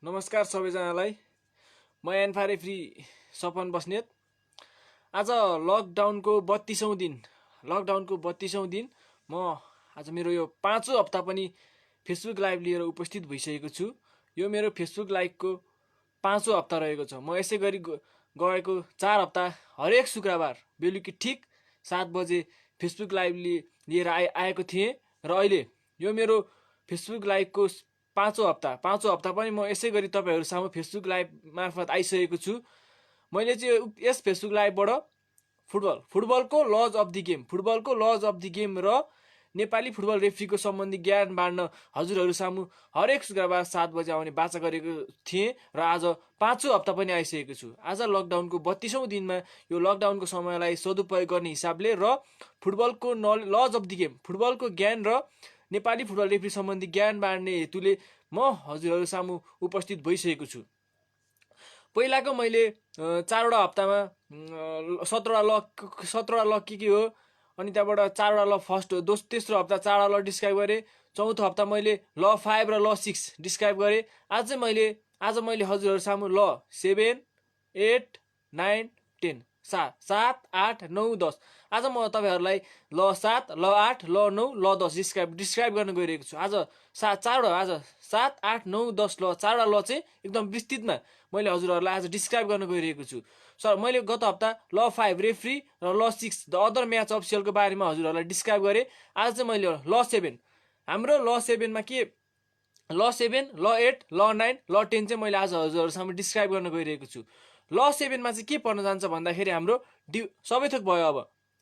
नमस्कार सबैजनालाई। म एन्फा रेफ्री सपन बस्नेत। आज लकडाउनको 32औं दिन म आज मेरो यो 5औं हप्ता पनि फेसबुक लाइभ लिएर उपस्थित भइसकेको छु। यो मेरो फेसबुक लाइभको 5औं हप्ता रहेको छ। म यसै गरी गएको 4 हप्ता हरेक शुक्रबार बेलुकी ठिक 7 बजे फेसबुक लाइभ लिएर आएको थिएँ र अहिले यो मेरो फेसबुक लाइभको 5औं हप्ता पनि म यसै गरी तपाईहरु सामु फेसबुक लाइभ मार्फत आइसकेको छु। मैले चाहिँ यस फेसबुक लाइभबाट फुटबलको लज अफ द गेम र नेपाली फुटबल रेफ्रीको सम्बन्धी ज्ञान बाँड्न हजुरहरु सामु हरेक शुक्रबार 7 बजे आउने बाचा गरेको थिएँ र आज 5औं हप्ता पनि आइसकेको छु। आज लकडाउनको 32औं दिनमा यो लकडाउनको समयलाई सदुपयोग गर्ने हिसाबले र फुटबलको लज अफ द गेम, फुटबलको ज्ञान र नेपाली फुटबल रेफ्री सम्बन्धी ज्ञान बाँड्ने हेतुले म हजुरहरु सामु उपस्थित भइसकेको छु। पहिलाको मैले 4वटा हप्तामा 17वटा लक के हो, अनि त्यहाँबाट 4वटा ल फर्स्ट तेस्रो हप्ता 4वटा ल डिस्क्राइब गरे। चौथो हप्ता मैले ल 5 र ल 6 डिस्क्राइब गरे। आज मैले हजुरहरु सामु ल 7 8 9 10 7 8 9 10 आज म तपाईहरुलाई ल 7 ल 8 ल 9 ल 10 डिस्क्राइब गर्न गइरहेको छु। आज 7 8 9 10 ल 4वटा ल चाहिँ एकदम विस्तृतमा मैले हजुरहरुलाई आज डिस्क्राइब गर्न गइरहेको छु। सर मैले गत हप्ता ल 5 रेफ्री र ल 6 द अदर म्याच अफिसियलको बारेमा हजुरहरुलाई डिस्क्राइब गरे। आज चाहिँ मैले ल 7 हाम्रो ल 7 मा के ल 7 ल 8 ल 9 ल 10 चाहिँ मैले आज हजुरहरु सामु डिस्क्राइब गर्न गइरहेको छु। ल 7 मा चाहिँ के पर्न जान्छ भन्दाखेरि हाम्रो सबै थोक भयो। अब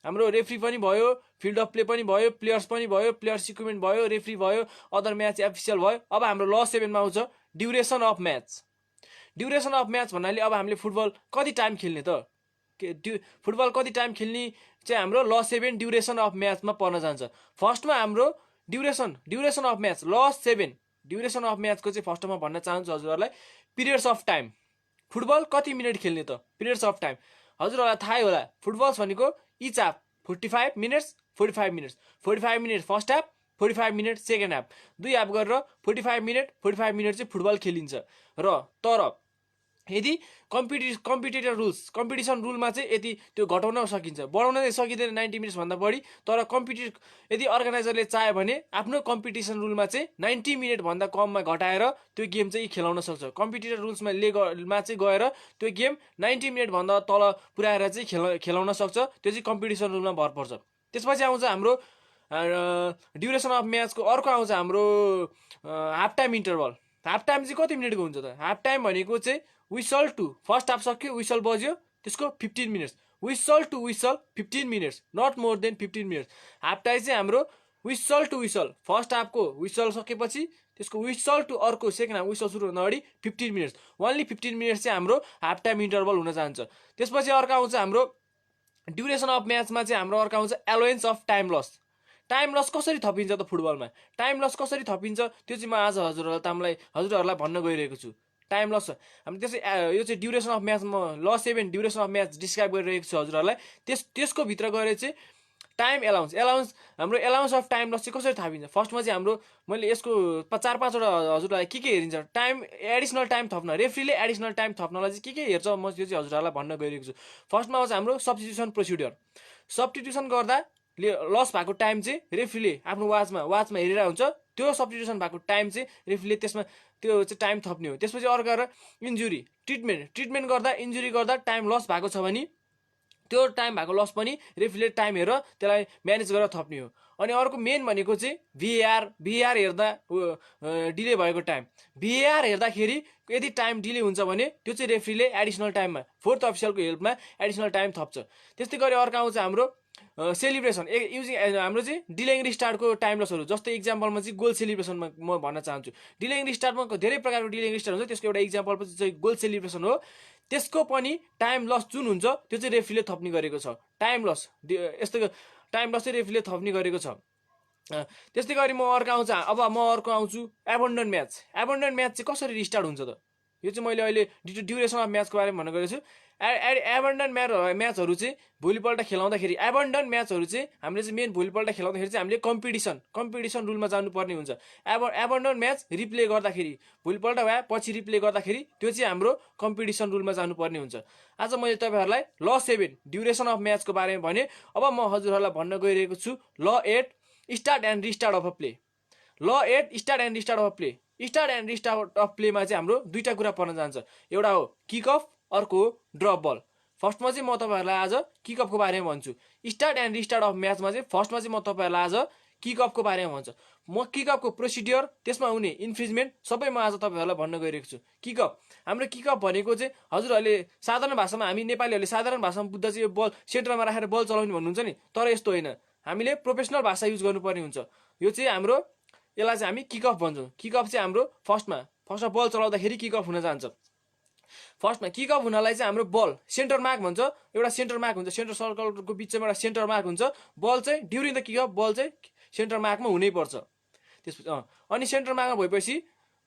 हाम्रो रेफ्री पनि भयो, फिल्ड अफ प्ले पनि भयो, प्लेयर्स पनि भयो, प्लेयर्स इक्विपमेन्ट भयो, रेफ्री भयो, अदर म्याच अफिसियल भयो। अब हाम्रो ल 7 मा आउँछ duration of match. Duration of match भन्नाले अब हामीले फुटबल कति टाइम खेल्ने त, फुटबल कति टाइम खेल्ने चाहिँ हाम्रो ल 7 ड्युरेसन अफ म्याचमा पर्न जान्छ। फर्स्टमा हाम्रो ड्युरेसन अफ म्याच ल 7 ड्युरेसन अफ म्याचको चाहिँ फर्स्टमा भन्न चाहन्छु हजुरहरुलाई पिरियड्स अफ टाइम। फुटबल कति मिनेट खेल्ने त, पिरियड्स अफ टाइम हजुरहरुलाई थाहै होला। फुटबल भनेको each half 45 minutes 45 minute first half, 45 minute second half, दुई हाफ गरेर 45 मिनेट चाहिँ फुटबल खेलिन्छ। र तर यदि कम्पिटिसन रुलमा चाहिँ यदि त्यो घटाउन सकिन्छ, बढाउन चाहिँ सकिँदैन 90 मिनेट्स भन्दा बढी। तर यदि अर्गनाइजरले चाह्यो भने आफ्नो कम्पिटिसन रुलमा चाहिँ 90 मिनेट भन्दा कममा घटाएर त्यो गेम चाहिँ खेलाउन सक्छ। कम्पिटिटर रुल्समा चाहिँ गएर त्यो गेम 90 मिनेट भन्दा तल पुर्याएर चाहिँ खेलाउन सक्छ। त्यो चाहिँ कम्पिटिसन रुलमा भर पर्छ। त्यसपछि आउँछ हाम्रो ड्युरेसन अफ म्याचको अर्को आउँछ हाम्रो half time interval. Half time चाहिँ कति मिनेटको हुन्छ त? हाफ टाइम भनेको चाहिँ विसल टु फर्स्ट हाफ सक्यो, विसल बज्यो, त्यसको 15 minutes, whistle to whistle 15 minutes, not more than 15 minutes. Half time चाहिँ हाम्रो विसल टु विसल, फर्स्ट हाफको विसल सकेपछि त्यसको विसल टु अर्को सेकेन्ड हाफ विसल सुरु हुँदा अगाडि 15 मिनेट्स, ओन्ली 15 मिनेट्स चाहिँ हाम्रो हाफ टाइम इन्टरभल हुन जान्छ। त्यसपछि अर्को आउँछ हाम्रो ड्युरेसन अफ म्याचमा चाहिँ हाम्रो अर्को आउँछ allowance of time loss. Time loss कसरी थपिन्छ त फुटबलमा? टाइम लस कसरी थपिन्छ त्यो चाहिँ म आज हजुरहरुलाई भन्न गइरहेको छु। टाइम लस हामी यो चाहिँ ड्युरेसन अफ म्याच, म ल 7 ड्युरेसन अफ म्याच डिस्क्राइब गरिरहेको छु हजुरहरुलाई। त्यसको भित्र गएर चाहिँ टाइम एलाउन्स हाम्रो एलाउन्स अफ टाइम लस चाहिँ कसरी थापिन्छ? फर्स्टमा चाहिँ हाम्रो मैले यसको 4-5 वटा हजुरलाई के हेरिन्छ टाइम, एडिसनल टाइम थप्न, रेफ्रीले एडिसनल टाइम थप्नलाई चाहिँ के हेर्छ म त्यो चाहिँ हजुरहरुलाई भन्न गइरहेको छु। फर्स्टमा आउँछ हाम्रो सब्स्टिट्युसन प्रोसिड्युर। सब्स्टिट्युसन गर्दा लस भएको टाइम चाहिँ रेफ्रीले आफ्नो वाचमा हेरेर हुन्छ। त्यो सब्स्टिट्युसन भएको टाइम चाहिँ रेफ्रीले त्यसमा त्यो चाहिँ टाइम थप्ने हो। त्यसपछि अर्को इन्जुरी ट्रिटमेन्ट गर्दा, इन्जुरी गर्दा टाइम लस भएको छ भने त्यो टाइम भएको लस पनि रेफ्रीले टाइम हेरेर त्यसलाई म्यानेज गरेर थप्ने हो। अनि अर्को मेन भनेको चाहिँ भिएआर हेर्दा डिले भएको टाइम। भिएआर हेर्दाखेरि यदि टाइम डिले हुन्छ भने त्यो चाहिँ रेफ्रीले एडिसनल टाइममा फोर्थ अफिसियलको हेल्पमा एडिसनल टाइम थप्छ। त्यस्तै गरी अर्को आउँछ हाम्रो सेलिब्रेसन युजिङ हाम्रो चाहिँ डिलेङ रिस्टार्टको टाइम लसहरू। जस्तै इक्जाम्पलमा चाहिँ गोल सेलिब्रेसनमा म भन्न चाहन्छु। डिलेङ रिस्टार्टमा धेरै प्रकारको डिलेङ रिस्टार्ट हुन्छ, त्यसको एउटा इक्जाम्पल चाहिँ गोल सेलिब्रेसन हो। त्यसको पनि टाइम लस जुन हुन्छ त्यो चाहिँ रेफ्रीले थप्ने गरेको छ। टाइम लस यस्तो टाइम लस चाहिँ रेफ्रीले थप्ने गरेको छ। त्यस्तै गरी म अर्को आउँछु एबन्डन म्याच चाहिँ कसरी रिस्टार्ट हुन्छ त? यो चाहिँ मैले अहिले ड्युरेसन अफ म्याचको बारेमा भन्न गएको छु। एबन्डन म्याचहरू चाहिँ भोलिपल्ट खेलाउँदाखेरि एबन्डन म्याचहरू चाहिँ हामीले चाहिँ मेन भोलिपल्ट खेलाउँदाखेरि चाहिँ हामीले कम्पिटिसन रुलमा जानुपर्ने हुन्छ। एबन्डन म्याच रिप्ले गर्दाखेरि भोलिपल्ट वा पछि रिप्ले गर्दाखेरि त्यो चाहिँ हाम्रो कम्पिटिसन रुलमा जानुपर्ने हुन्छ। आज मैले तपाईँहरूलाई ल 7 ड्युरेसन अफ म्याचको बारेमा भने। अब म हजुरहरूलाई भन्न गइरहेको छु law 8 start and restart of a play. Law 8 start and restart of play. Start and restart of प्लेमा चाहिँ हाम्रो दुईवटा कुरा पर्न जान्छ। एउटा हो किक अफ, अर्को हो ड्रप बल। फर्स्टमा चाहिँ म तपाईँहरूलाई आज किक अफको बारेमा भन्छु। स्टार्ट एन्ड रिस्टार्ट अफ म्याचमा चाहिँ फर्स्टमा चाहिँ म तपाईँहरूलाई आज किक अफको बारेमा भन्छु। म किक अफको प्रोसिडियर, त्यसमा हुने इन्फ्रिजमेन्ट सबै म आज तपाईँहरूलाई भन्न गइरहेको छु। किक अफ, हाम्रो किक अफ भनेको चाहिँ हजुरहरूले साधारण भाषामा, हामी नेपालीहरूले साधारण भाषामा बुझ्दा चाहिँ यो बल सेन्टरमा राखेर बल चलाउने भन्नुहुन्छ नि, तर यस्तो होइन। हामीले प्रोफेसनल भाषा युज गर्नुपर्ने हुन्छ। यो चाहिँ हाम्रो, यसलाई चाहिँ हामी किक अफ भन्छौँ। किक अफ चाहिँ हाम्रो फर्स्टमा बल चलाउँदाखेरि किक अफ हुन जान्छ। फर्स्टमा किक अफ हुनलाई चाहिँ हाम्रो बल सेन्टर मार्क भन्छ। एउटा सेन्टर मार्क हुन्छ, सेन्टर सर्कलको बिचमा एउटा सेन्टर मार्क हुन्छ। बल चाहिँ ड्युरिङ द किक अफ बल चाहिँ सेन्टर मार्कमा हुनैपर्छ। त्यसपछि अनि सेन्टर मार्कमा भएपछि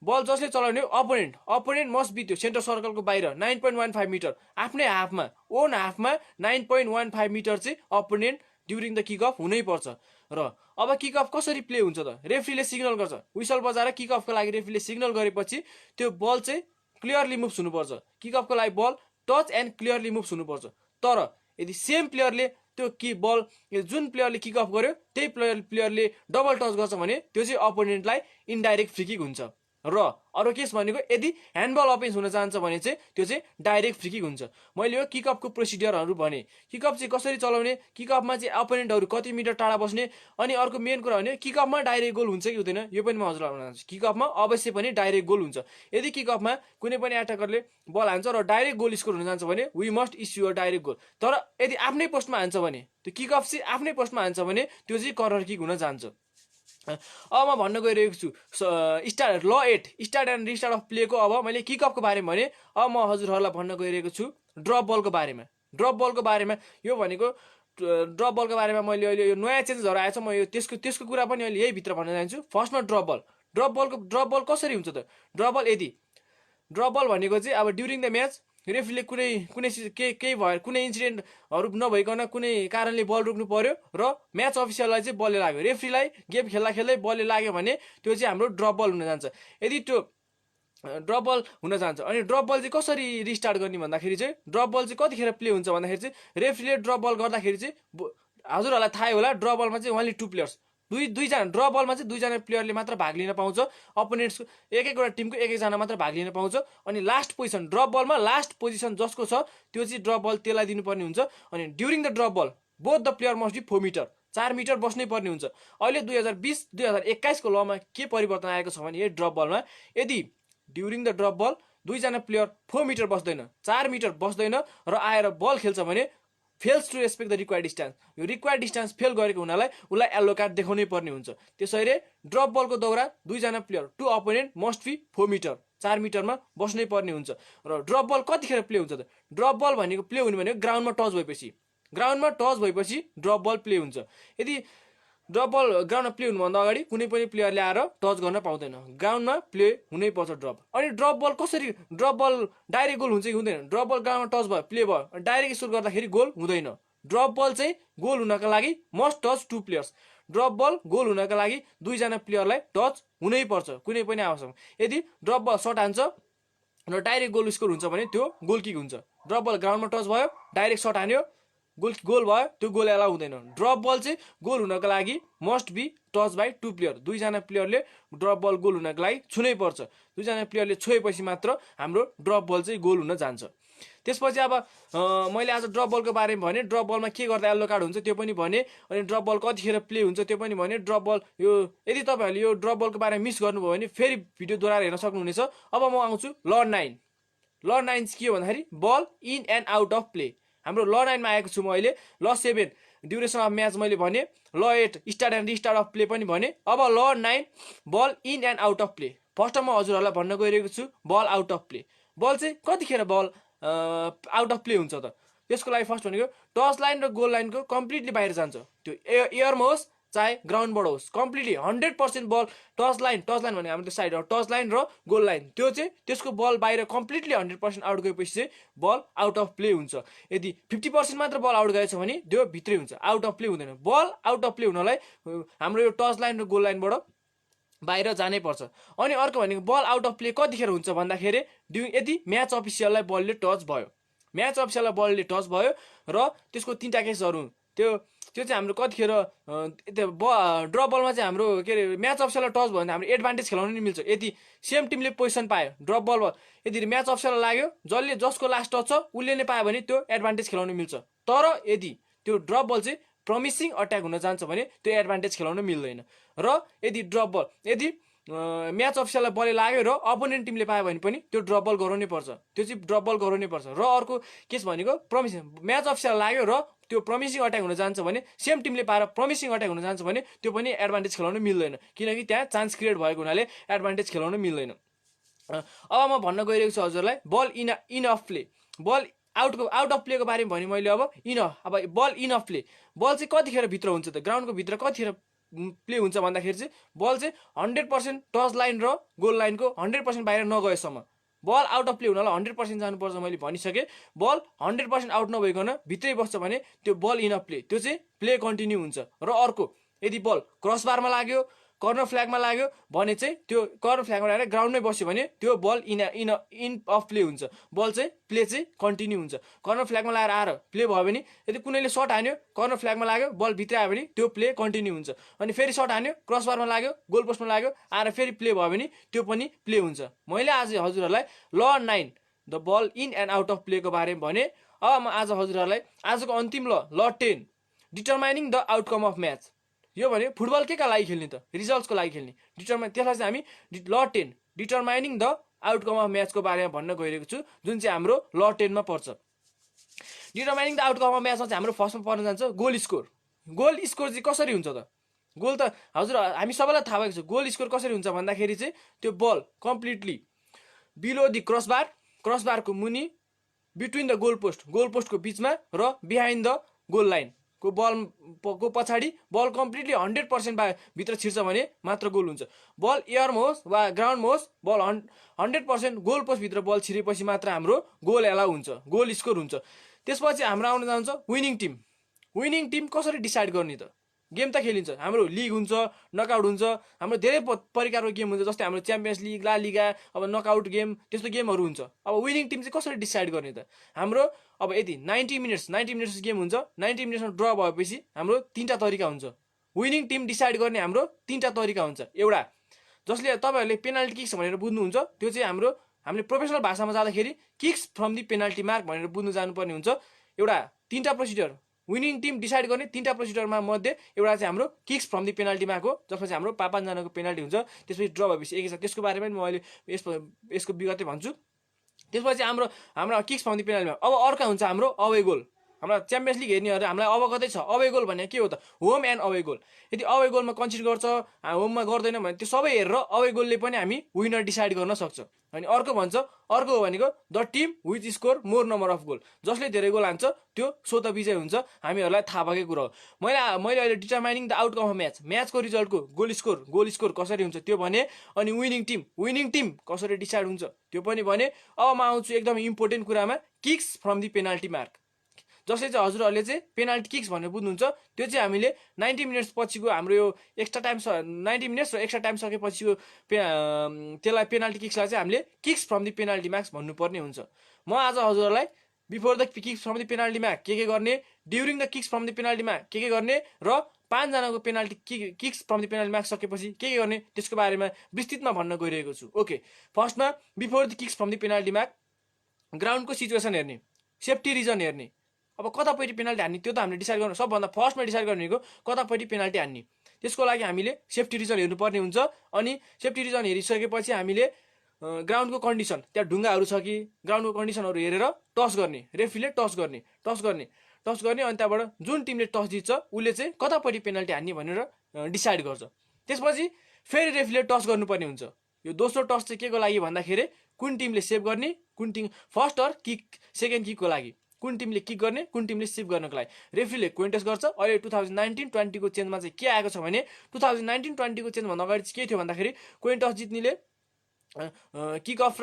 बल जसले चलाउने अपोनेन्ट मस्ट बी त्यो सेन्टर सर्कलको बाहिर 9.15 मिटर, आफ्नै हाफमा, ओन हाफमा 9.15 मिटर चाहिँ opponent during the kick of हुनैपर्छ। र अब किक अफ कसरी प्ले हुन्छ त? रेफ्रीले सिग्नल गर्छ, विसल बजाएर किक अफको लागि रेफ्रीले सिग्नल गरेपछि त्यो बल चाहिँ क्लियरली मुभ्स हुनुपर्छ। किक अफको लागि बल टच एन्ड क्लियरली मुभ्स हुनुपर्छ। तर यदि सेम प्लेयरले त्यो बल जुन प्लेयरले किक अफ गर्यो त्यही प्लेयरले डबल टच गर्छ भने त्यो चाहिँ अपोनेन्टलाई इन्डाइरेक्ट फ्री किक हुन्छ। र अरू केस भनेको यदि ह्यान्डबल अफेन्स हुन चाहन्छ भने चाहिँ त्यो चाहिँ डाइरेक्ट फ्री किक हुन्छ। मैले यो किक अफको प्रोसिडियरहरू भने। किक अफ चाहिँ कसरी चलाउने, किक अफमा चाहिँ अपोनेन्टहरू कति मिटर टाढा बस्ने, अनि अर्को मेन कुरा भने किक अफमा डाइरेक्ट गोल हुन्छ कि हुँदैन, यो पनि म हजुरलाई भन्न चाहन्छु। किक अफमा अवश्य पनि डाइरेक्ट गोल हुन्छ। यदि किक अफमा कुनै पनि एटाकरले बल हान्छ र डाइरेक्ट गोल स्कोर हुन जान्छ भने we must issue a direct goal. तर यदि आफ्नै पोस्टमा हान्छ भने, त्यो किक अफ चाहिँ आफ्नै पोस्टमा हान्छ भने त्यो चाहिँ कर्नर किक हुन जान्छ। अब म भन्न गइरहेको छु स्टार्ट ल 8 स्टार्ट एन्ड रिस्टार्ट अफ प्लेको। अब मैले किक अफको बारेमा भने। अब म हजुरहरूलाई भन्न गइरहेको छु ड्रप बलको बारेमा। ड्रप बलको बारेमा यो भनेको ड्रप बलको बारेमा मैले अहिले यो नयाँ चेन्जेसहरू आएछ, म यो त्यसको कुरा पनि अहिले यही भित्र भन्न चाहन्छु। फर्स्टमा ड्रप बल कसरी हुन्छ त? ड्रप बल भनेको चाहिँ अब ड्युरिङ द म्याच रेफ्रीले केही भयो, कुनै इन्सिडेन्टहरू नभइकन कुनै कारणले बल रोक्नु पर्यो र म्याच अफिसियललाई चाहिँ बलले लाग्यो, रेफ्रीलाई गेम खेल्दै बलले लाग्यो भने त्यो चाहिँ हाम्रो ड्रप बल हुन जान्छ। यदि त्यो ड्रप बल हुन जान्छ अनि ड्रप बल चाहिँ कसरी रिस्टार्ट गर्ने भन्दाखेरि चाहिँ ड्रप बल चाहिँ कतिखेर प्ले हुन्छ भन्दाखेरि चाहिँ रेफ्रीले ड्रप बल गर्दाखेरि चाहिँ हजुरहरूलाई थाहै होला ड्रप बलमा चाहिँ ओन्ली 2 प्लेयर्स, दुईजना ड्रप बलमा चाहिँ दुईजना प्लेयरले मात्र भाग लिन पाउँछ। अपोनेन्ट्सको एकवटा टिमको एकजना मात्र भाग लिन पाउँछ। अनि लास्ट पोजिसन ड्रप बलमा लास्ट पोजिसन जसको छ त्यो चाहिँ ड्रप बल त्यसलाई दिनुपर्ने हुन्छ। अनि during the drop ball both the player must be 4 metre, 4 metre बस्नै पर्ने हुन्छ। अहिले 2020-2021 को लमा के परिवर्तन आएको छ भने ड्रप बलमा यदि ड्युरिङ द ड्रप बल दुईजना प्लेयर 4 मिटर बस्दैन, 4 मिटर बस्दैन र आएर बल खेल्छ भने fails to respect the required distance, यो रिक्वायर्ड डिस्टेन्स फेल गरेको हुनालाई उसलाई येलो कार्ड देखाउनै पर्ने हुन्छ। त्यसैले ड्रप बलको दौरान दुईजना player 2 opponent must be 4 metre, 4 मिटरमा बस्नै पर्ने हुन्छ। र ड्रप बल कतिखेर प्ले हुन्छ त? ड्रप बल भनेको प्ले हुने भनेको ग्राउन्डमा टच भएपछि ड्रप बल प्ले हुन्छ। यदि ड्रप बल ग्राउन्डमा प्ले हुनुभन्दा अगाडि कुनै पनि प्लेयरले आएर टच गर्न पाउँदैन, ग्राउन्डमा प्ले हुनैपर्छ ड्रप। अनि ड्रप बल कसरी, ड्रप बल डाइरेक्ट गोल हुन्छ कि हुँदैन? ड्रप बल ग्राउन्डमा टच भयो, प्ले भयो, डाइरेक्ट सुट गर्दाखेरि गोल हुँदैन। ड्रप बल चाहिँ गोल हुनका लागि मस्ट टच 2 प्लेयर्स। ड्रप बल गोल हुनका लागि दुईजना प्लेयरलाई टच हुनैपर्छ कुनै पनि अवस्थामा। यदि ड्रप बल सर्ट हान्छ र डाइरेक्ट गोल स्कोर हुन्छ भने त्यो गोल किक हुन्छ। ड्रप बल ग्राउन्डमा टच भयो, डाइरेक्ट सर्ट हान्यो, गोल भयो, त्यो गोल एलाउ हुँदैन। ड्रप बल चाहिँ गोल हुनको लागि must be touch by 2 player, दुईजना प्लेयरले ड्रप बल गोल हुनको लागि छुनै पर्छ। दुईजना प्लेयरले छोएपछि मात्र हाम्रो ड्रप बल चाहिँ गोल हुन जान्छ। त्यसपछि अब मैले आज ड्रप बलको बारेमा भने, ड्रप बलमा के गर्दा येलो कार्ड हुन्छ त्यो पनि भने, अनि ड्रप बल कतिखेर प्ले हुन्छ त्यो पनि भने। ड्रप बल यो यदि तपाईँहरूले यो ड्रप बलको बारेमा मिस गर्नुभयो भने फेरि भिडियो दोहोऱ्याएर हेर्न सक्नुहुनेछ। अब म आउँछु ल 9। ल 9 के हो भन्दाखेरि ball in and out of play. हाम्रो ल 9 मा आएको छु म अहिले। ल 7 ड्युरेसन अफ म्याच मैले भने, law 8 start and restart of play पनि भने। अब law 9 ball in and out of play. फर्स्टमा म हजुरहरूलाई भन्न गइरहेको छु ball out of play. Ball चाहिँ कतिखेर बल आउट अफ प्ले हुन्छ त? त्यसको लागि फर्स्ट भनेको टच लाइन र गोल लाइनको कम्प्लिटली बाहिर जान्छ, त्यो एयरमा होस् चाहे ग्राउन्डबाट होस् कम्प्लिटली 100% बल टच लाइन भने हाम्रो त्यो साइड हो, टच लाइन र गोल लाइन, त्यो चाहिँ त्यसको बल बाहिर कम्प्लिटली 100% आउट गएपछि चाहिँ बल आउट अफ प्ले हुन्छ। यदि 50% मात्र बल आउट गएछ भने त्यो भित्रै हुन्छ, आउट अफ प्ले हुँदैन। बल आउट अफ प्ले हुनलाई हाम्रो यो टच लाइन र गोल लाइनबाट बाहिर जानै पर्छ। अनि अर्को भनेको बल आउट अफ प्ले कतिखेर हुन्छ भन्दाखेरि यदि म्याच अफिसियललाई बलले टच भयो, म्याच अफिसियललाई बलले टच भयो र त्यसको 3टा केसहरू, त्यो चाहिँ हाम्रो कतिखेर ड्र बलमा चाहिँ हाम्रो के अरे म्याच अफिसियललाई टच भयो भने हाम्रो एडभान्टेज खेलाउन नि मिल्छ। यदि सेम टिमले पोजिसन पायो ड्रप बल यदि म्याच अफिसियललाई लाग्यो, जसको लास्ट टच छ उसले नै पायो भने त्यो एडभान्टेज खेलाउन मिल्छ। तर यदि त्यो ड्रप बल चाहिँ प्रमिसिङ अट्याक हुन जान्छ भने त्यो एडभान्टेज खेलाउन मिल्दैन। र यदि ड्रप बल यदि म्याच अफिसियललाई बल लाग्यो र अपोनेन्ट टिमले पायो भने पनि त्यो ड्रप बल गराउनै पर्छ, त्यो चाहिँ ड्रप बल गराउनै पर्छ। र अर्को केस भनेको प्रमिसिङ, म्याच अफिसियल लाग्यो र त्यो प्रमिसिङ अट्याक हुन जान्छ भने, सेम टिमले पाएर प्रमिसिङ अट्याक हुन जान्छ भने त्यो पनि एडभान्टेज खेलाउन मिल्दैन, किनकि त्यहाँ चान्स क्रिएट भएको हुनाले एडभान्टेज खेलाउन मिल्दैन। अब म भन्न गइरहेको छु हजुरलाई ball in of play, ball out of प्लेको बारेमा भने मैले अब ball in of play, ball चाहिँ कतिखेर भित्र हुन्छ त, ग्राउन्डको भित्र कतिखेर प्ले हुन्छ भन्दाखेरि चाहिँ बल चाहिँ 100% टच लाइन र गोल लाइनको 100% बाहिर नगएसम्म, बल आउट अफ प्ले हुनलाई 100% जानुपर्छ मैले भनिसकेँ। बल 100% आउट नभइकन भित्रै बस्छ भने त्यो बल इन अफ प्ले, त्यो चाहिँ प्ले कन्टिन्यू हुन्छ। र अर्को यदि बल क्रसबारमा लाग्यो, कर्नर फ्ल्यागमा लाग्यो भने चाहिँ त्यो कर्नर फ्ल्यागमा लागेर ग्राउन्डमै बस्यो भने त्यो बल इन अफ प्ले हुन्छ, बल चाहिँ प्ले चाहिँ कन्टिन्यू हुन्छ। कर्नर फ्ल्यागमा लागेर आएर प्ले भयो भने यदि कुनैले सर्ट हान्यो, कर्नर फ्ल्यागमा लाग्यो, बल भित्र आयो भने त्यो प्ले कन्टिन्यू हुन्छ। अनि फेरि सर्ट हान्यो, क्रसबारमा लाग्यो, गोल पोस्टमा लाग्यो, आएर फेरि प्ले भयो भने त्यो पनि प्ले हुन्छ। मैले आज हजुरहरूलाई law 9 the ball in and out of प्लेको बारेमा भने। अब म आज हजुरहरूलाई आजको अन्तिम ल 10 determining the outcome of match, यो भने फुटबल के का लागि खेल्ने त, रिजल्ट्सको लागि खेल्ने। त्यसलाई चाहिँ हामी ल 10 डिटरमाइनिङ द आउटकम अफ म्याचको बारेमा भन्न गइरहेको छु, जुन चाहिँ हाम्रो ल 10 मा पर्छ। डिटरमाइनिङ द आउटकम अफ म्याचमा चाहिँ हाम्रो फर्स्टमा पर्न जान्छ गोल स्कोर। गोल स्कोर चाहिँ कसरी हुन्छ त, गोल त हजुर हामी सबैलाई थाहा भएको छ। गोल स्कोर कसरी हुन्छ भन्दाखेरि चाहिँ त्यो बल कम्प्लिटली बिलो दि क्रसबारको मुनि, बिट्विन द गोल पोस्टको बिचमा र बिहाइन्ड द गोल लाइन को बलको पछाडि बल कम्प्लिटली 100% भित्र छिर्छ भने मात्र गोल हुन्छ। बल एयरमा होस् वा ग्राउन्डमा होस्, बल 100% गोल पोस्टभित्र बल छिरेपछि मात्र हाम्रो गोल एलाउ हुन्छ, गोल स्कोर हुन्छ। त्यसपछि हाम्रो आउन जान्छ विनिङ टिम। विनिङ टिम कसरी डिसाइड गर्ने त, गेम त खेलिन्छ, हाम्रो लिग हुन्छ, नकआउट हुन्छ, हाम्रो धेरै प्रकारको गेम हुन्छ, जस्तै हाम्रो च्याम्पियन्स लिग, ला लिगा, अब नकआउट गेम, त्यस्तो गेमहरू हुन्छ। अब विनिङ टिम चाहिँ कसरी डिसाइड गर्ने त, हाम्रो अब यदि 90 मिनट्स गेम हुन्छ, 90 मिनट्समा ड्र भएपछि हाम्रो 3टा तरिका हुन्छ। विनिङ टिम डिसाइड गर्ने हाम्रो 3टा तरिका हुन्छ। एउटा जसले तपाईँहरूले पेनाल्टी किक्स भनेर बुझ्नुहुन्छ, त्यो चाहिँ हामीले प्रोफेसनल भाषामा जाँदाखेरि kicks from the penalty mark भनेर बुझ्नु जानुपर्ने हुन्छ। एउटा 3टा प्रोसिजर, विनिङ टिम डिसाइड गर्ने 3टा प्रोसिजरमा मध्ये एउटा चाहिँ हाम्रो kicks from the penalty mark हो, जसमा चाहिँ हाम्रो 5 जनाको पेनाल्टी हुन्छ, त्यसपछि ड्र भएपछि एक छ, त्यसको बारेमा पनि मैले यसको विगतै भन्छु। त्यसपछि हाम्रो kicks from the penalty mark. अब अर्को हुन्छ हाम्रो अवे गोल। हाम्रो च्याम्पियन्स लिग हेर्नेहरू हामीलाई अवगतै छ अवे गोल भने के हो त, होम एन्ड अवे गोल। यदि अवे गोलमा कन्सिडर गर्छ, होममा गर्दैन भने त्यो सबै हेरेर अवे गोलले पनि हामी विनर डिसाइड गर्न सक्छ। अनि अर्को हो भनेको the team which score more number of goal, जसले धेरै गोल हान्छ त्यो स्वतः विजय हुन्छ, हामीहरूलाई थाहा भएकै कुरा हो। मैले अहिले डिटरमाइनिङ द आउटकम अफ म्याचको रिजल्टको गोल स्कोर कसरी हुन्छ त्यो भने, अनि विनिङ टिम कसरी डिसाइड हुन्छ त्यो पनि भने। अब म आउँछु एकदम इम्पोर्टेन्ट कुरामा, kicks from the penalty mark. जसले चाहिँ हजुरहरूले चाहिँ पेनाल्टी किक्स भनेर बुझ्नुहुन्छ, त्यो चाहिँ हामीले 90 मिनट्स पछिको हाम्रो यो एक्स्ट्रा टाइम 90 मिनट्स र एक्स्ट्रा टाइम सकेपछिको त्यसलाई पेनाल्टी किक्सलाई चाहिँ हामीले kicks from the penalty marks भन्नुपर्ने हुन्छ। म आज हजुरहरूलाई before the kicks from the penalty mark के गर्ने, during the kicks from the penalty mark के गर्ने, र 5 जनाको penalty kicks from the penalty mark सकेपछि के गर्ने, त्यसको बारेमा विस्तृतमा भन्न गइरहेको छु। ओके, फर्स्टमा before the kicks from the penalty mark ग्राउन्डको सिचुएसन हेर्ने, सेफ्टी रिजन हेर्ने। अब कतापट्टि पेनाल्टी हान्ने त्यो त हामीले डिसाइड गर्नु, सबभन्दा फर्स्टमा डिसाइड गर्ने हो कतापट्टि पेनाल्टी हान्ने। त्यसको लागि हामीले सेफ्टी रिजन हेर्नुपर्ने हुन्छ। अनि सेफ्टी रिजन हेरिसकेपछि हामीले ग्राउन्डको कन्डिसन, त्यहाँ ढुङ्गाहरू छ कि, ग्राउन्डको कन्डिसनहरू हेरेर टच गर्ने, रेफ्रीले टच गर्ने, अनि त्यहाँबाट जुन टिमले टच जित्छ उसले चाहिँ कतापट्टि पेनाल्टी हान्ने भनेर डिसाइड गर्छ। त्यसपछि फेरि रेफ्रीले टच गर्नुपर्ने हुन्छ। यो दोस्रो टच चाहिँ के को लागि भन्दाखेरि कुन टिमले सेभ गर्ने, कुन team first or kick second किकको लागि, कुन टिमले किक गर्ने कुन टिमले सेभ गर्नको लागि रेफ्रीले कोइन टस गर्छ। अहिले 2019-20 को चेन्जमा चाहिँ के आएको छ भने 2019-20 को चेन्जभन्दा अगाडि चाहिँ के थियो भन्दाखेरि कोइन टस जित्नेले किक अफ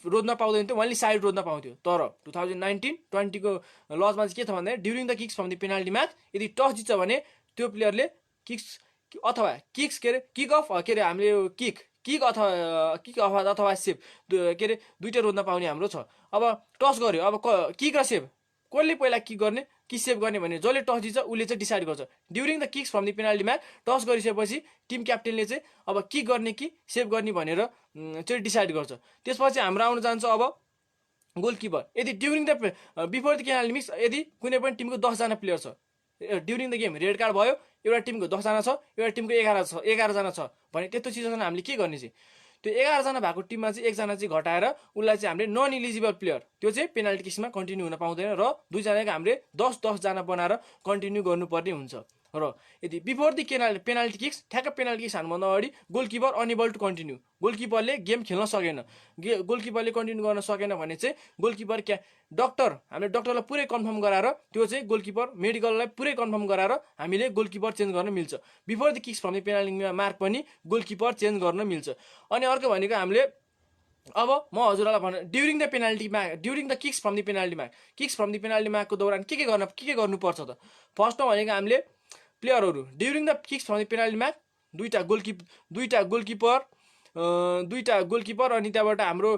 रोज्न पाउँदैन थियो, ओन्ली साइड रोज्न पाउँथ्यो। तर 2019-20 को लजमा चाहिँ के छ भन्दा during the kicks from the penalty match यदि टस जित्छ भने त्यो प्लेयरले किक अफ हामीले किक अथवा सेभ के अरे दुईटै रोज्न पाउने हाम्रो छ। अब टस गर्यो, अब किक र सेभ कसले पहिला किक गर्ने कि सेभ गर्ने भने जसले टस जित्छ उसले चाहिँ डिसाइड गर्छ। During the kicks from the penalty match toss गरिसकेपछि टिम क्याप्टेनले चाहिँ अब किक गर्ने कि सेभ गर्ने भनेर चाहिँ डिसाइड गर्छ। त्यसपछि हाम्रो आउन जान्छ अब गोलकिपर। यदि during the before the penalty mix यदि कुनै पनि टिमको 10 जना प्लेयर छ, during the game red card भयो, एउटा टिमको 10 जना छ, एउटा टिमको 11 जना छ भने त्यस्तो सिचुएसनमा हामीले के गर्ने चाहिँ त्यो 11 जना भएको टिममा चाहिँ एकजना चाहिँ घटाएर उसलाई चाहिँ हामीले नन इलिजिबल प्लेयर त्यो चाहिँ पेनाल्टी किक्समा कन्टिन्यू हुन पाउँदैन र दुईजनाको हामीले 10 जना बनाएर कन्टिन्यू गर्नुपर्ने हुन्छ। र यदि बिफोर द पेनाल्टी किक्स ठ्याक्क पेनाल्टी किक्स हान्नुभन्दा अगाडि गोलकिपर अनेबल टु कन्टिन्यू, गोलकिपरले गेम खेल्न सकेन, गोलकिपरले कन्टिन्यू गर्न सकेन भने चाहिँ गोलकिपर हामीले डक्टरलाई पुरै कन्फर्म गराएर त्यो चाहिँ गोलकिपर मेडिकललाई पुरै कन्फर्म गराएर हामीले गोलकिपर चेन्ज गर्न मिल्छ। Before the kicks from the penalty mark पनि गोलकिपर चेन्ज गर्न मिल्छ। अनि अर्को भनेको हामीले अब म हजुरलाई भन्न during the kicks from the penalty म्याचको दौरान के गर्नुपर्छ त। फर्स्टमा भनेको हामीले प्लेयरहरू during the kicks from the penalty match दुईटा गोलकिपर अनि त्यहाँबाट हाम्रो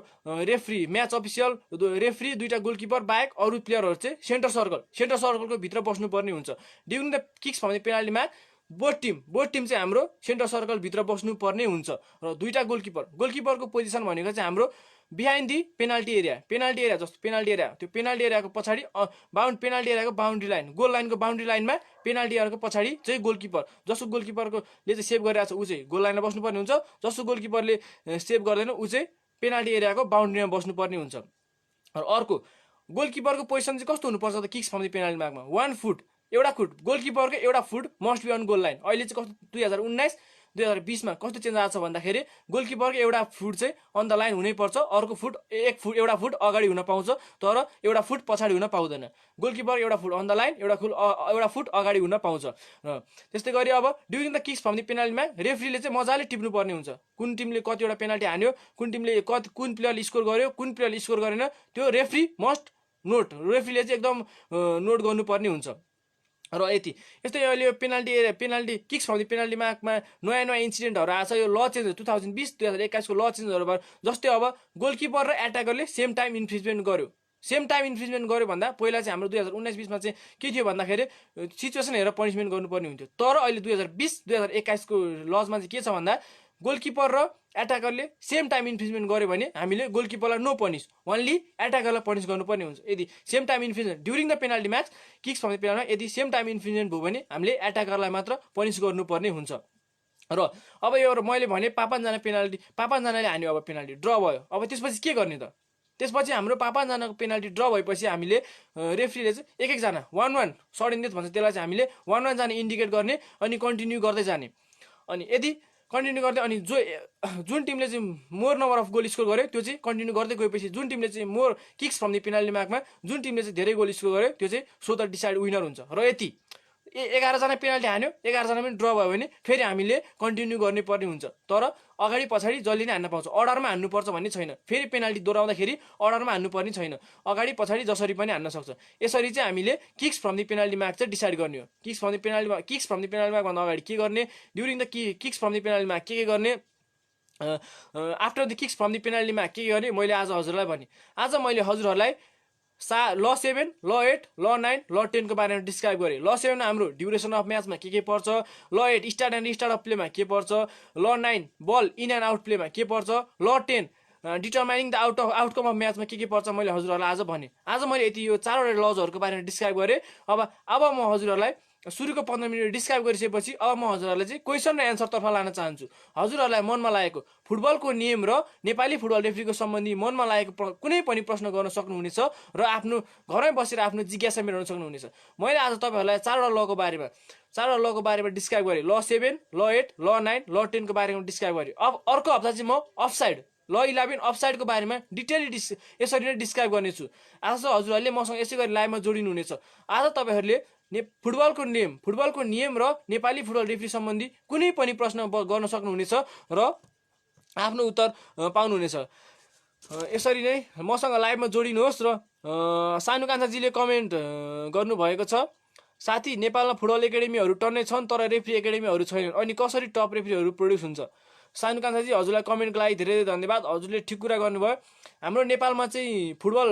रेफ्री म्याच अफिसियल रेफ्री दुईटा गोलकिपर बाहेक अरू प्लेयरहरू चाहिँ सेन्टर सर्कलको भित्र बस्नुपर्ने हुन्छ। During the kicks from the penalty match both team चाहिँ हाम्रो सेन्टर सर्कलभित्र बस्नुपर्ने हुन्छ। र दुईटा गोलकिपरको पोजिसन भनेको चाहिँ हाम्रो बिहाइन्ड दि पेनाल्टी एरिया जस्तो त्यो पेनाल्टी एरियाको पछाडि पेनाल्टी एरियाको बााउन्ड्री लाइन गोल लाइनको बााउन्ड्री लाइनमा पेनाल्टी एरियाको पछाडि चाहिँ गोलकिपर जसको गोलकिपरले चाहिँ सेभ गरिरहेको छ ऊ चाहिँ गोल लाइनमा बस्नुपर्ने हुन्छ, जसको गोलकिपरले सेभ गर्दैन ऊ चाहिँ पेनाल्टी एरियाको बााउन्ड्रीमा बस्नुपर्ने हुन्छ। र अर्को गोलकिपरको पोजिसन चाहिँ कस्तो हुनुपर्छ त किक्स फ्रम द पेनाल्टी म्याचमा 1 फुट गोलकिपरको एउटा foot must be on goal line. अहिले चाहिँ कस्तो 2019-2020 मा कस्तो चेन्ज आएको छ भन्दाखेरि गोलकिपरको एउटा फुट चाहिँ अन द लाइन हुनैपर्छ, अर्को फुट एउटा फुट अगाडि हुन पाउँछ तर एउटा फुट पछाडि हुन पाउँदैन। गोलकिपर एउटा फुट अन द लाइन एउटा फुट अगाडि हुन पाउँछ। र त्यस्तै गरी अब during the kicks from the penalty match रेफ्रीले चाहिँ मजाले टिप्नु पर्ने हुन्छ कुन टिमले कतिवटा पेनाल्टी हान्यो, कुन टिमले कुन प्लेयरले स्कोर गर्यो, कुन प्लेयरले स्कोर गरेन, त्यो रेफ्रीले चाहिँ एकदम नोट गर्नुपर्ने हुन्छ। र यस्तै अहिले penalty kicks from the penalty म्याचमा नयाँ इन्सिडेन्टहरू आएको छ। यो ल चेन्ज 2020-2021 को ल चेन्जहरू भयो। जस्तै अब गोलकिपर र एट्याकरले सेम टाइम इन्फ्रिजमेन्ट गर्यो भन्दा पहिला चाहिँ हाम्रो 2019-20 मा चाहिँ के थियो भन्दाखेरि सिचुएसन हेरेर पनिसमेन्ट गर्नुपर्ने हुन्थ्यो। तर अहिले 2020-2021 को लजमा चाहिँ के छ भन्दा गोलकिपर र एट्याकरले सेम टाइम इन्फ्रिजमेन्ट गर्यो भने हामीले गोलकिपरलाई नो पनिस, ओन्ली एट्याकरलाई पनिस गर्नुपर्ने हुन्छ। यदि same time infringement during the penalty match kicks from the penalty यदि सेम टाइम इन्फ्रिजमेन्ट भयो भने हामीले एट्याकरलाई मात्र पनिस गर्नुपर्ने हुन्छ। र अब यो मैले भने 5 जनाले हान्यो, अब पेनाल्टी ड्र भयो, अब त्यसपछि के गर्ने त। त्यसपछि हाम्रो 5 जनाको पेनाल्टी ड्र भएपछि हामीले रेफ्रीले चाहिँ एक जना 1-1 सडन डेथ भन्छ त्यसलाई चाहिँ हामीले 1-1 जाने इन्डिकेट गर्ने अनि कन्टिन्यू गर्दै जाने। अनि यदि कन्टिन्यू गर्दै अनि जुन टिमले चाहिँ more number of goal score गर्यो त्यो चाहिँ कन्टिन्यू गर्दै गएपछि जुन टिमले चाहिँ more kicks from the penalty म्याचमा जुन टिमले चाहिँ धेरै गोल स्कोर गर्यो त्यो चाहिँ सो द डिसाइड विनर हुन्छ। र 11 जना पेनाल्टी हान्यो, 11 जना पनि ड्र भयो भने फेरि हामीले कन्टिन्यू गर्नुपर्ने हुन्छ। तर अगाडि पछाडि जसले नै हान्न पाउँछ, अर्डरमा हान्नुपर्छ भन्ने छैन। फेरि पेनाल्टी दोहोऱ्याउँदाखेरि अर्डरमा हान्नुपर्ने छैन, अगाडि पछाडि जसरी पनि हान्न सक्छ। यसरी चाहिँ हामीले kicks from the penalty match चाहिँ डिसाइड गर्ने हो। Kicks from the penalty match भन्दा अगाडि के गर्ने, during the kicks from the penalty match के गर्ने, after the kicks from the penalty match के गर्ने मैले आज हजुरलाई भने। आज मैले हजुरहरूलाई ल 7, ल 8, ल 9, ल 10 को बारेमा डिस्क्राइब गरेँ। ल 7 हाम्रो ड्युरेसन अफ म्याचमा के पर्छ, ल 8 स्टार्ट एन्ड रिस्टार्ट अफ प्लेमा के पर्छ, ल 9 बल इन एन्ड आउट प्लेमा के पर्छ, ल 10 डिटर्माइनिङ द आउटकम अफ म्याचमा के पर्छ मैले हजुरहरूलाई आज भने। आज मैले यति यो 4वटा लजहरूको बारेमा डिस्क्राइब गरेँ। अब म हजुरहरूलाई सुरुको 15 मिनट डिस्क्राइब गरिसकेपछि अब म हजुरहरूलाई चाहिँ क्वेसन र एन्सरतर्फ लान चाहन्छु। हजुरहरूलाई मनमा लागेको फुटबलको नियम र नेपाली फुटबल रेफ्रीको सम्बन्धी मनमा लागेको कुनै पनि प्रश्न गर्न सक्नुहुनेछ र आफ्नो घरमै बसेर आफ्नो जिज्ञासा मेटाउन सक्नुहुनेछ। मैले आज तपाईँहरूलाई 4वटा लको बारेमा डिस्क्राइब गरेँ। ल 7, ल 8, ल 9, ल 10 को बारेमा डिस्क्राइब गरेँ। अब अर्को हप्ता चाहिँ म अफसाइड ल 11 अफसाइडको बारेमा डिटेलली यसरी नै डिस्क्राइब गर्नेछु। आज हजुरहरूले मसँग यसै गरी लाइभमा जोडिनु हुनेछ। आज तपाईँहरूले फुटबलको नियम र नेपाली फुटबल रेफ्री सम्बन्धी कुनै पनि प्रश्न गर्न सक्नुहुनेछ र आफ्नो उत्तर पाउनुहुनेछ। यसरी नै मसँग लाइभमा जोडिनुहोस्। र सानु कान्छाजीले कमेन्ट गर्नुभएको छ, साथी नेपालमा फुटबल एकाडेमीहरू टन्नै छन् तर रेफ्री एकाडेमीहरू छैनन्, अनि कसरी टप रेफ्रीहरू प्रोड्युस हुन्छ? सानु कान्छाजी हजुरलाई कमेन्टको लागि धेरै धेरै धन्यवाद। हजुरले ठिक कुरा गर्नुभयो। हाम्रो नेपालमा चाहिँ फुटबल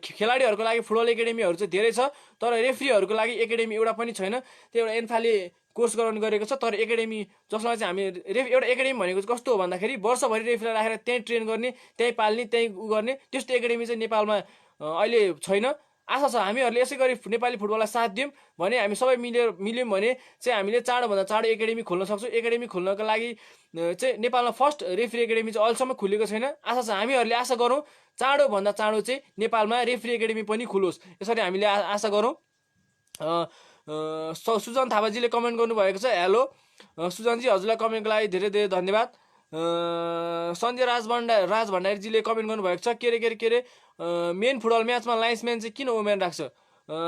खेलाडीहरूको लागि फुटबल एकाडेमीहरू चाहिँ धेरै छ तर रेफ्रीहरूको लागि एकाडेमी एउटा पनि छैन। त्यो एउटा एन्फाले कोर्स गराउने गरेको छ तर एकाडेमी जसमा चाहिँ हामी एउटा एकाडेमी भनेको चाहिँ कस्तो हो भन्दाखेरि वर्षभरि रेफ्रीलाई राखेर त्यहीँ ट्रेन गर्ने, त्यहीँ पाल्ने, त्यहीँ गर्ने, त्यस्तो एकाडेमी चाहिँ नेपालमा अहिले छैन। आशा छ हामीहरूले यसै गरी नेपाली फुटबललाई साथ दियौँ भने हामी सबै मिल्यौँ भने चाहिँ हामीले चाँडोभन्दा चाँडो एकाडेमी खोल्न सक्छौँ। एकाडेमी खोल्नको लागि चाहिँ नेपालमा फर्स्ट रेफ्री एकाडेमी चाहिँ अहिलेसम्म खुलेको छैन। आशा छ हामीहरूले आशा गरौँ चाँडोभन्दा चाँडो चाहिँ नेपालमा रेफ्री एकाडेमी पनि खुलोस्, यसरी हामीले आशा गरौँ। सुजन थापाजीले कमेन्ट गर्नुभएको छ, हेलो सुजनजी, हजुरलाई कमेन्टको लागि धेरै धेरै धन्यवाद। सञ्जय राज भण्डारीजीले कमेन्ट गर्नुभएको छ, के अरे मेन फुटबल म्याचमा लाइन्सम्यान चाहिँ किन वुमेन राख्छ?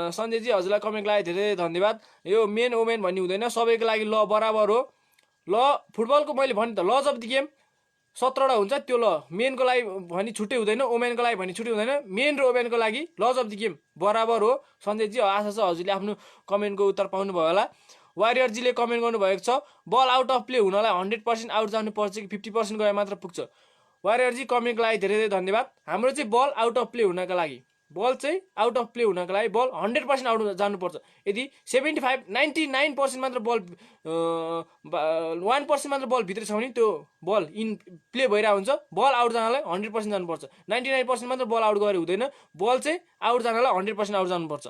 सञ्जयजी हजुरलाई कमेन्टको लागि धेरै धेरै धन्यवाद। यो मेन वुमेन भन्ने हुँदैन, सबैको लागि ल बराबर हो। ल फुटबलको मैले भने त लज अफ द गेम 17वटा हुन्छ, त्यो ल मेनको लागि भनी छुट्टै हुँदैन, वुमेनको लागि भनी छुट्टै हुँदैन, मेन र वुमेनको लागि लज अफ द गेम बराबर हो। सञ्जयजी आशा छ हजुरले आफ्नो कमेन्टको उत्तर पाउनुभयो होला। वारियरजीले कमेन्ट गर्नुभएको छ, बल आउट अफ प्ले हुनलाई 100% आउट जानुपर्छ कि 50% गए मात्र पुग्छ? वारियरजी कमेन्टको लागि धेरै धेरै धन्यवाद। हाम्रो चाहिँ बल आउट अफ प्ले हुनका लागि बल चाहिँ आउट अफ प्ले हुनका लागि बल 100% आउट जानुपर्छ। यदि 75-99% मात्र बल 1% मात्र बल भित्र छ भने त्यो बल इन प्ले भइरहेको हुन्छ। बल आउट जानलाई 100% जानुपर्छ। 99% मात्र बल आउट गरे हुँदैन, बल चाहिँ आउट जानलाई 100% आउट जानुपर्छ।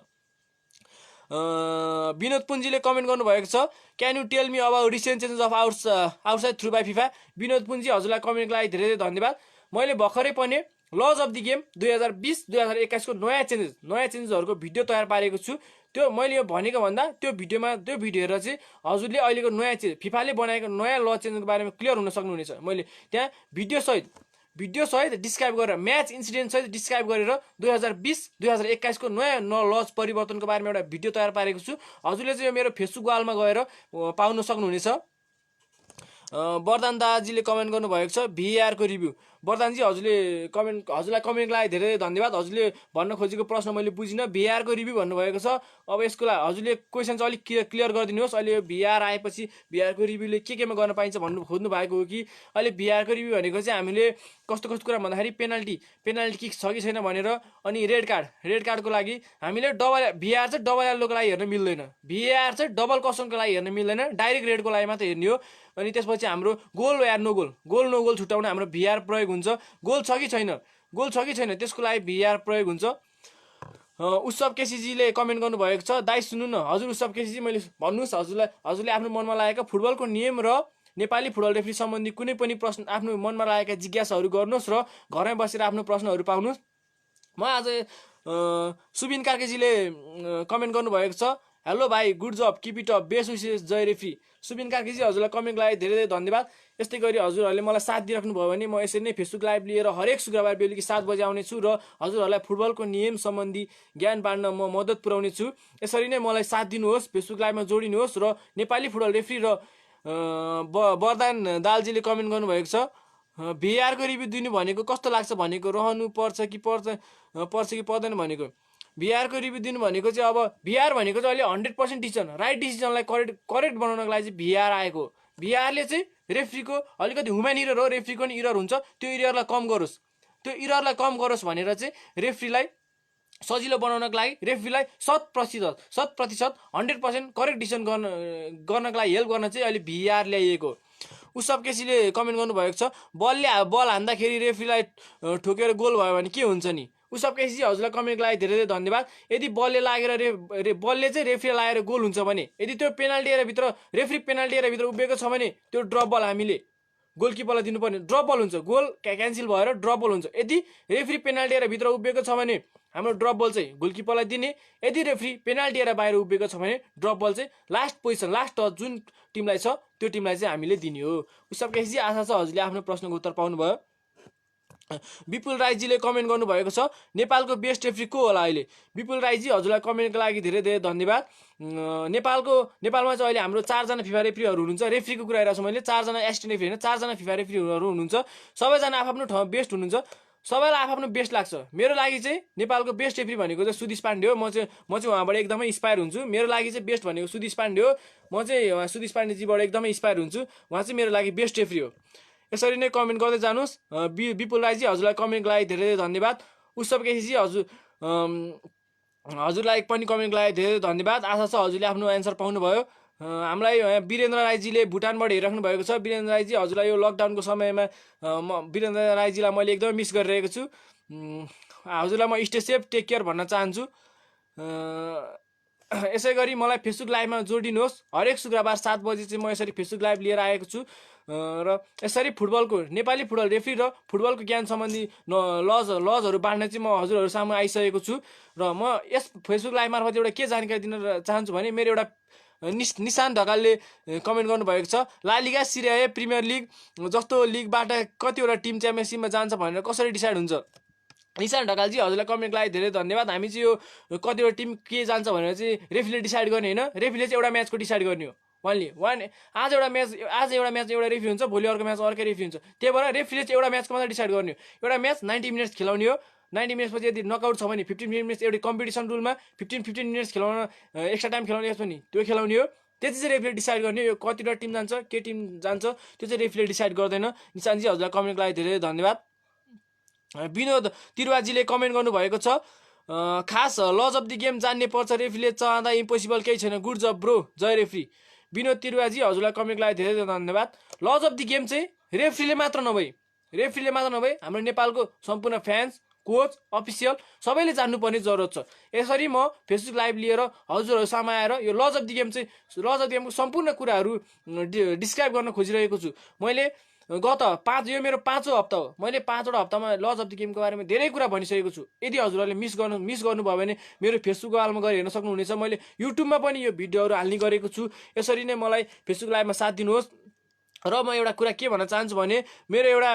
विनोद पुन्जीले कमेन्ट गर्नुभएको छ, can you tell me about recent changes of outside through by FIFA? Vinod पुन्जी हजुरलाई कमेन्टको लागि धेरै धेरै धन्यवाद। मैले भर्खरै पनि लज अफ द गेम 2020-2021 को नयाँ चेन्जेसहरूको भिडियो तयार पारेको छु। त्यो मैले यो भनेको भन्दा त्यो भिडियो हेरेर चाहिँ हजुरले अहिलेको नयाँ फिफाले बनाएको नयाँ ल चेन्जको बारेमा क्लियर हुन सक्नुहुनेछ। मैले त्यहाँ भिडियो सहित डिस्क्राइब गरेर म्याच इन्सिडेन्ट सहित डिस्क्राइब गरेर 2020-2021 को नयाँ लज परिवर्तनको बारेमा एउटा भिडियो तयार पारेको छु। हजुरले चाहिँ यो मेरो फेसबुक वालमा गएर पाउन सक्नुहुनेछ। वरदान दाजीले कमेन्ट गर्नुभएको छ, VAR को रिभ्यू। वरदानजी हजुरलाई कमेन्टको लागि धेरै धन्यवाद। हजुरले भन्न खोजेको प्रश्न मैले बुझिनँ। VAR को रिभ्यू भन्नुभएको छ, अब यसको लागि हजुरले क्वेसन चाहिँ अलिक क्लियर गरिदिनुहोस्। अहिले यो VAR आएपछि VAR को रिभ्यूले केमा गर्न पाइन्छ भन्नु खोज्नु भएको हो कि? अहिले VAR को रिभ्यू भनेको चाहिँ हामीले कस्तो कुरा भन्दाखेरि पेनल्टी किक छ कि छैन भनेर, अनि रेड कार्डको लागि हामीले VAR चाहिँ डबल येल्लोको लागि हेर्न मिल्दैन, VAR चाहिँ डबल कसनको लागि हेर्न मिल्दैन, डाइरेक्ट रेडको लागि मात्र हेर्ने हो। अनि त्यसपछि हाम्रो गोल या नो गोल छुटाउन हाम्रो VAR प्रयोग हुन्छ। गोल छ कि छैन त्यसको लागि VAR प्रयोग हुन्छ। उत्सव केसीजीले कमेन्ट गर्नुभएको छ, दाइ सुन्नु न हजुर उत्सव केसीजी, मैले भन्नुहोस् हजुरले आफ्नो मनमा लागेका फुटबलको नियम र नेपाली फुटबल रेफ्री सम्बन्धी कुनै पनि प्रश्न आफ्नो मनमा लागेका जिज्ञासाहरू गर्नुहोस् र घरमै बसेर आफ्नो प्रश्नहरू पाउनुहोस्। म आज सुबिन कार्केजीले कमेन्ट गर्नुभएको छ, हेलो भाइ, good job, keep it up, best Bishesh, जय रेफ्री। सुबिन कार्केजी हजुरलाई कमेन्टको लागि धेरै धेरै धन्यवाद। यस्तै गरी हजुरहरूले मलाई साथ दिइराख्नु भयो भने म यसरी नै फेसबुक लाइभ लिएर हरेक शुक्रबार बेलुकी 7 बजे आउने छु र हजुरहरूलाई फुटबलको नियम सम्बन्धी ज्ञान बाँड्न म मद्दत पुर्याउने छु। यसरी नै मलाई साथ दिनुहोस्, फेसबुक लाइभमा जोडिनुहोस्। र नेपाली फुटबल रेफ्री र वरदान दालजीले कमेन्ट गर्नुभएको छ, VAR को रिभ्यू दिनु भनेको कस्तो लाग्छ भनेको, रहनु पर्छ कि पर्दैन भनेको। VAR को रिभ्यू दिनु भनेको चाहिँ अब VAR भनेको चाहिँ अहिले 100% डिसिजन, राइट डिसिजनलाई करेक्ट बनाउनको लागि चाहिँ VAR आएको। VARले चाहिँ रेफ्रीको अलिकति ह्युमन इरर हो, रेफ्रीको नि इरर हुन्छ, त्यो इररलाई कम गरोस् भनेर चाहिँ रेफ्रीलाई सजिलो बनाउनको लागि रेफ्रीलाई 100% 100% करेक्ट डिसिजन गर्नको लागि हेल्प गर्न चाहिँ अहिले VAR ल्याइएको। उसब केसीले कमेन्ट गर्नुभएको छ, बल हान्दाखेरि रेफ्रीलाई ठोकेर गोल भयो भने के हुन्छ नि? उसब केसी हजुरलाई कमेन्टको लागि धेरै धेरै धन्यवाद। यदि बलले चाहिँ रेफ्रीलाई लागेर गोल हुन्छ भने, यदि त्यो पेनाल्टी एरियाभित्र रेफ्री पेनाल्टी एरियाभित्र उभिएको छ भने त्यो ड्रप बल हामीले गोलकिपरलाई दिनुपर्ने, ड्रप बल हुन्छ, गोल क्यान्सल भएर ड्रप बल हुन्छ। यदि रेफ्री पेनाल्टी एरियाभित्र उभिएको छ भने हाम्रो ड्रप बल चाहिँ गोलकिपरलाई दिने, यदि रेफ्री पेनाल्टी एरिया बाहिर उभिएको छ भने ड्रप बल चाहिँ लास्ट टच जुन टिमलाई छ त्यो टिमलाई चाहिँ हामीले दिने हो। उसब केसी आशा छ हजुरले आफ्नो प्रश्नको उत्तर पाउनुभयो। विपुल राईजीले कमेन्ट गर्नुभएको छ नेपालको बेस्ट रेफ्री को होला अहिले। विपुल राईजी हजुरलाई कमेन्टको लागि धेरै धेरै धन्यवाद। नेपालमा चाहिँ अहिले हाम्रो 4 जना फिफा रेफ्रीहरू हुनुहुन्छ। रेफ्रीको कुरा हेरेको छु मैले, 4 जना एसिस्टेन्ट रेफ्री होइन, 4 जना फिफा रेफ्रीहरू हुनुहुन्छ। सबैजना आफ्नो ठाउँमा बेस्ट हुनुहुन्छ, सबैलाई आफ्नो बेस्ट लाग्छ। मेरो लागि चाहिँ नेपालको बेस्ट रेफ्री भनेको चाहिँ सुदिश पाण्डे हो। म चाहिँ उहाँबाट एकदमै इन्स्पायर हुन्छु। मेरो लागि चाहिँ बेस्ट भनेको सुदिश पाण्डे हो। म चाहिँ सुदिश पाण्डेजीबाट एकदमै इन्स्पायर हुन्छु। उहाँ चाहिँ मेरो लागि बेस्ट रेफ्री हो। यसरी नै कमेन्ट गर्दै जानुहोस्। विपुल राईजी हजुरलाई कमेन्टको लागि धेरै धेरै धन्यवाद। उत्सव केसीजी हजुरलाई पनि कमेन्टको लागि धेरै धेरै धन्यवाद। आशा छ हजुरले आफ्नो एन्सर पाउनुभयो। हामीलाई वीरेन्द्र राईजीले भुटानबाट हेरिराख्नु भएको छ। वीरेन्द्र राईजी हजुरलाई यो लकडाउनको समयमा वीरेन्द्र राईजीलाई मैले एकदमै मिस गरिरहेको छु। हजुरलाई म स्टे सेफ, टेक केयर भन्न चाहन्छु। यसै गरी मलाई फेसबुक लाइभमा जोडिनुहोस्। हरेक शुक्रबार 7 बजी चाहिँ म यसरी फेसबुक लाइभ लिएर आएको छु र यसरी फुटबलको नेपाली फुटबल रेफ्री र फुटबलको ज्ञान सम्बन्धी लजहरू बाँड्न चाहिँ म हजुरहरू सामु आइसकेको छु। र म यस फेसबुक लाइभ मार्फत एउटा के जानकारी दिन चाहन्छु भने मेरो एउटा निशान ढकालले कमेन्ट गर्नुभएको छ ला लिगा, सिरिया ए, प्रिमियर लिग जस्तो लिगबाट कतिवटा टिम च्याम्पियनसिपमा जान्छ भनेर कसरी डिसाइड हुन्छ। निशान ढकालजी हजुरलाई कमेन्टको लागि धेरै धन्यवाद। हामी चाहिँ यो कतिवटा टिम के जान्छ भनेर चाहिँ रेफ्रीले डिसाइड गर्ने होइन, रेफ्रीले चाहिँ एउटा म्याचको डिसाइड गर्ने हो। आज एउटा म्याच एउटा रेफ्री हुन्छ, भोलि अर्को म्याच अर्कै रेफ्री हुन्छ। त्यही भएर रेफ्रीले चाहिँ एउटा म्याचको मात्रै डिसाइड गर्ने हो। एउटा म्याच 90 मिनट्स खेलाउने हो। 90 मिनट्सपछि यदि नकआउट छ भने 15 मिनट्स एउटा कम्पिटिसन रुलमा 15 मिनट्स खेलाउन एक्स्ट्रा टाइम खेलाउने पनि त्यो खेलाउने हो। त्यति चाहिँ रेफ्रीले डिसाइड गर्ने हो। यो कतिवटा टिम जान्छ, के टिम जान्छ त्यो चाहिँ रेफ्रीले डिसाइड गर्दैन। निशानजी हजुरलाई कमेन्टको लागि धेरै धन्यवाद। विनोद तिरुवाजीले कमेन्ट गर्नुभएको छ खास लज अफ द गेम जान्ने पर्छ, रेफ्रीले चाहँदा इम्पोसिबल केही छैन, गुड जब ब्रो, जय रेफ्री। विनोद तिरुवाजी हजुरलाई कमेन्टको लागि धेरै धेरै धन्यवाद। लज अफ द गेम चाहिँ रेफ्रीले मात्र नभई हाम्रो नेपालको सम्पूर्ण फ्यान्स, कोच, अफिसियल सबैले जान्नुपर्ने जरुरत छ। यसरी म फेसबुक लाइभ लिएर हजुरहरू सामु आएर यो लज अफ द गेमको सम्पूर्ण कुराहरू डिस्क्राइब गर्न खोजिरहेको छु। मैले यो मेरो 5औं हप्ता हो। मैले 5वटा हप्तामा लज अफ द गेमको बारेमा धेरै कुरा भनिसकेको छु। यदि हजुरहरूले मिस गर्नुभयो भने मेरो फेसबुक वालमा गएर हेर्न सक्नुहुनेछ। मैले युट्युबमा पनि यो भिडियोहरू हाल्ने गरेको छु। यसरी नै मलाई फेसबुक लाइभमा साथ दिनुहोस्। र म एउटा कुरा के भन्न चाहन्छु भने मेरो एउटा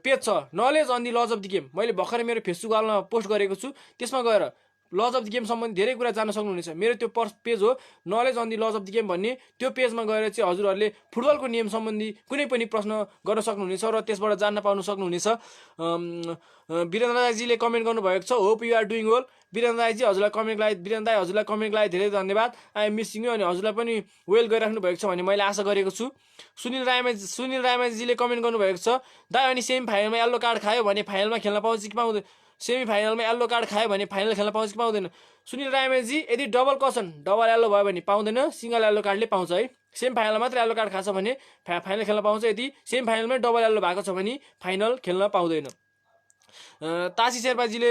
पेज छ knowledge on the laws of the game. मैले भर्खरै मेरो फेसबुक वालमा पोस्ट गरेको छु। त्यसमा गएर लज अफ द गेम सम्बन्धी धेरै कुरा जान्न सक्नुहुनेछ। मेरो त्यो पेज हो knowledge on the laws of the game भन्ने। त्यो पेजमा गएर चाहिँ हजुरहरूले फुटबलको नियम सम्बन्धी कुनै पनि प्रश्न गर्न सक्नुहुनेछ र त्यसबाट जान्न पाउन सक्नुहुनेछ। वीरेन्द्र राईजीले कमेन्ट गर्नुभएको छ hope you are doing well. Birendra राईजी हजुरलाई कमेन्टको लागि धेरै धन्यवाद। I am missing you. अनि हजुरलाई पनि वेल गरिराख्नु भएको छ भने मैले आशा गरेको छु। सुनिल रायमाझीले कमेन्ट गर्नुभएको छ दाइ अनि सेमी फाइनलमा येल्लो कार्ड खायो भने फाइनलमा खेल्न पाउँछ कि पाउँदैन? सेमी फाइनलमा येल्लो कार्ड खायो भने फाइनल खेल्न पाउँछ कि पाउँदैन? सुनिल रायमाझी यदि डबल येल्लो भयो भने पाउँदैन, सिंगल येल्लो कार्डले पाउँछ है। सेमी फाइनलमा मात्र येल्लो कार्ड खाछ भने फाइनल खेल्न पाउँछ। यदि सेमी फाइनलमै डबल येल्लो भएको छ भने फाइनल खेल्न पाउँदैन। तासी शेर्पाजीले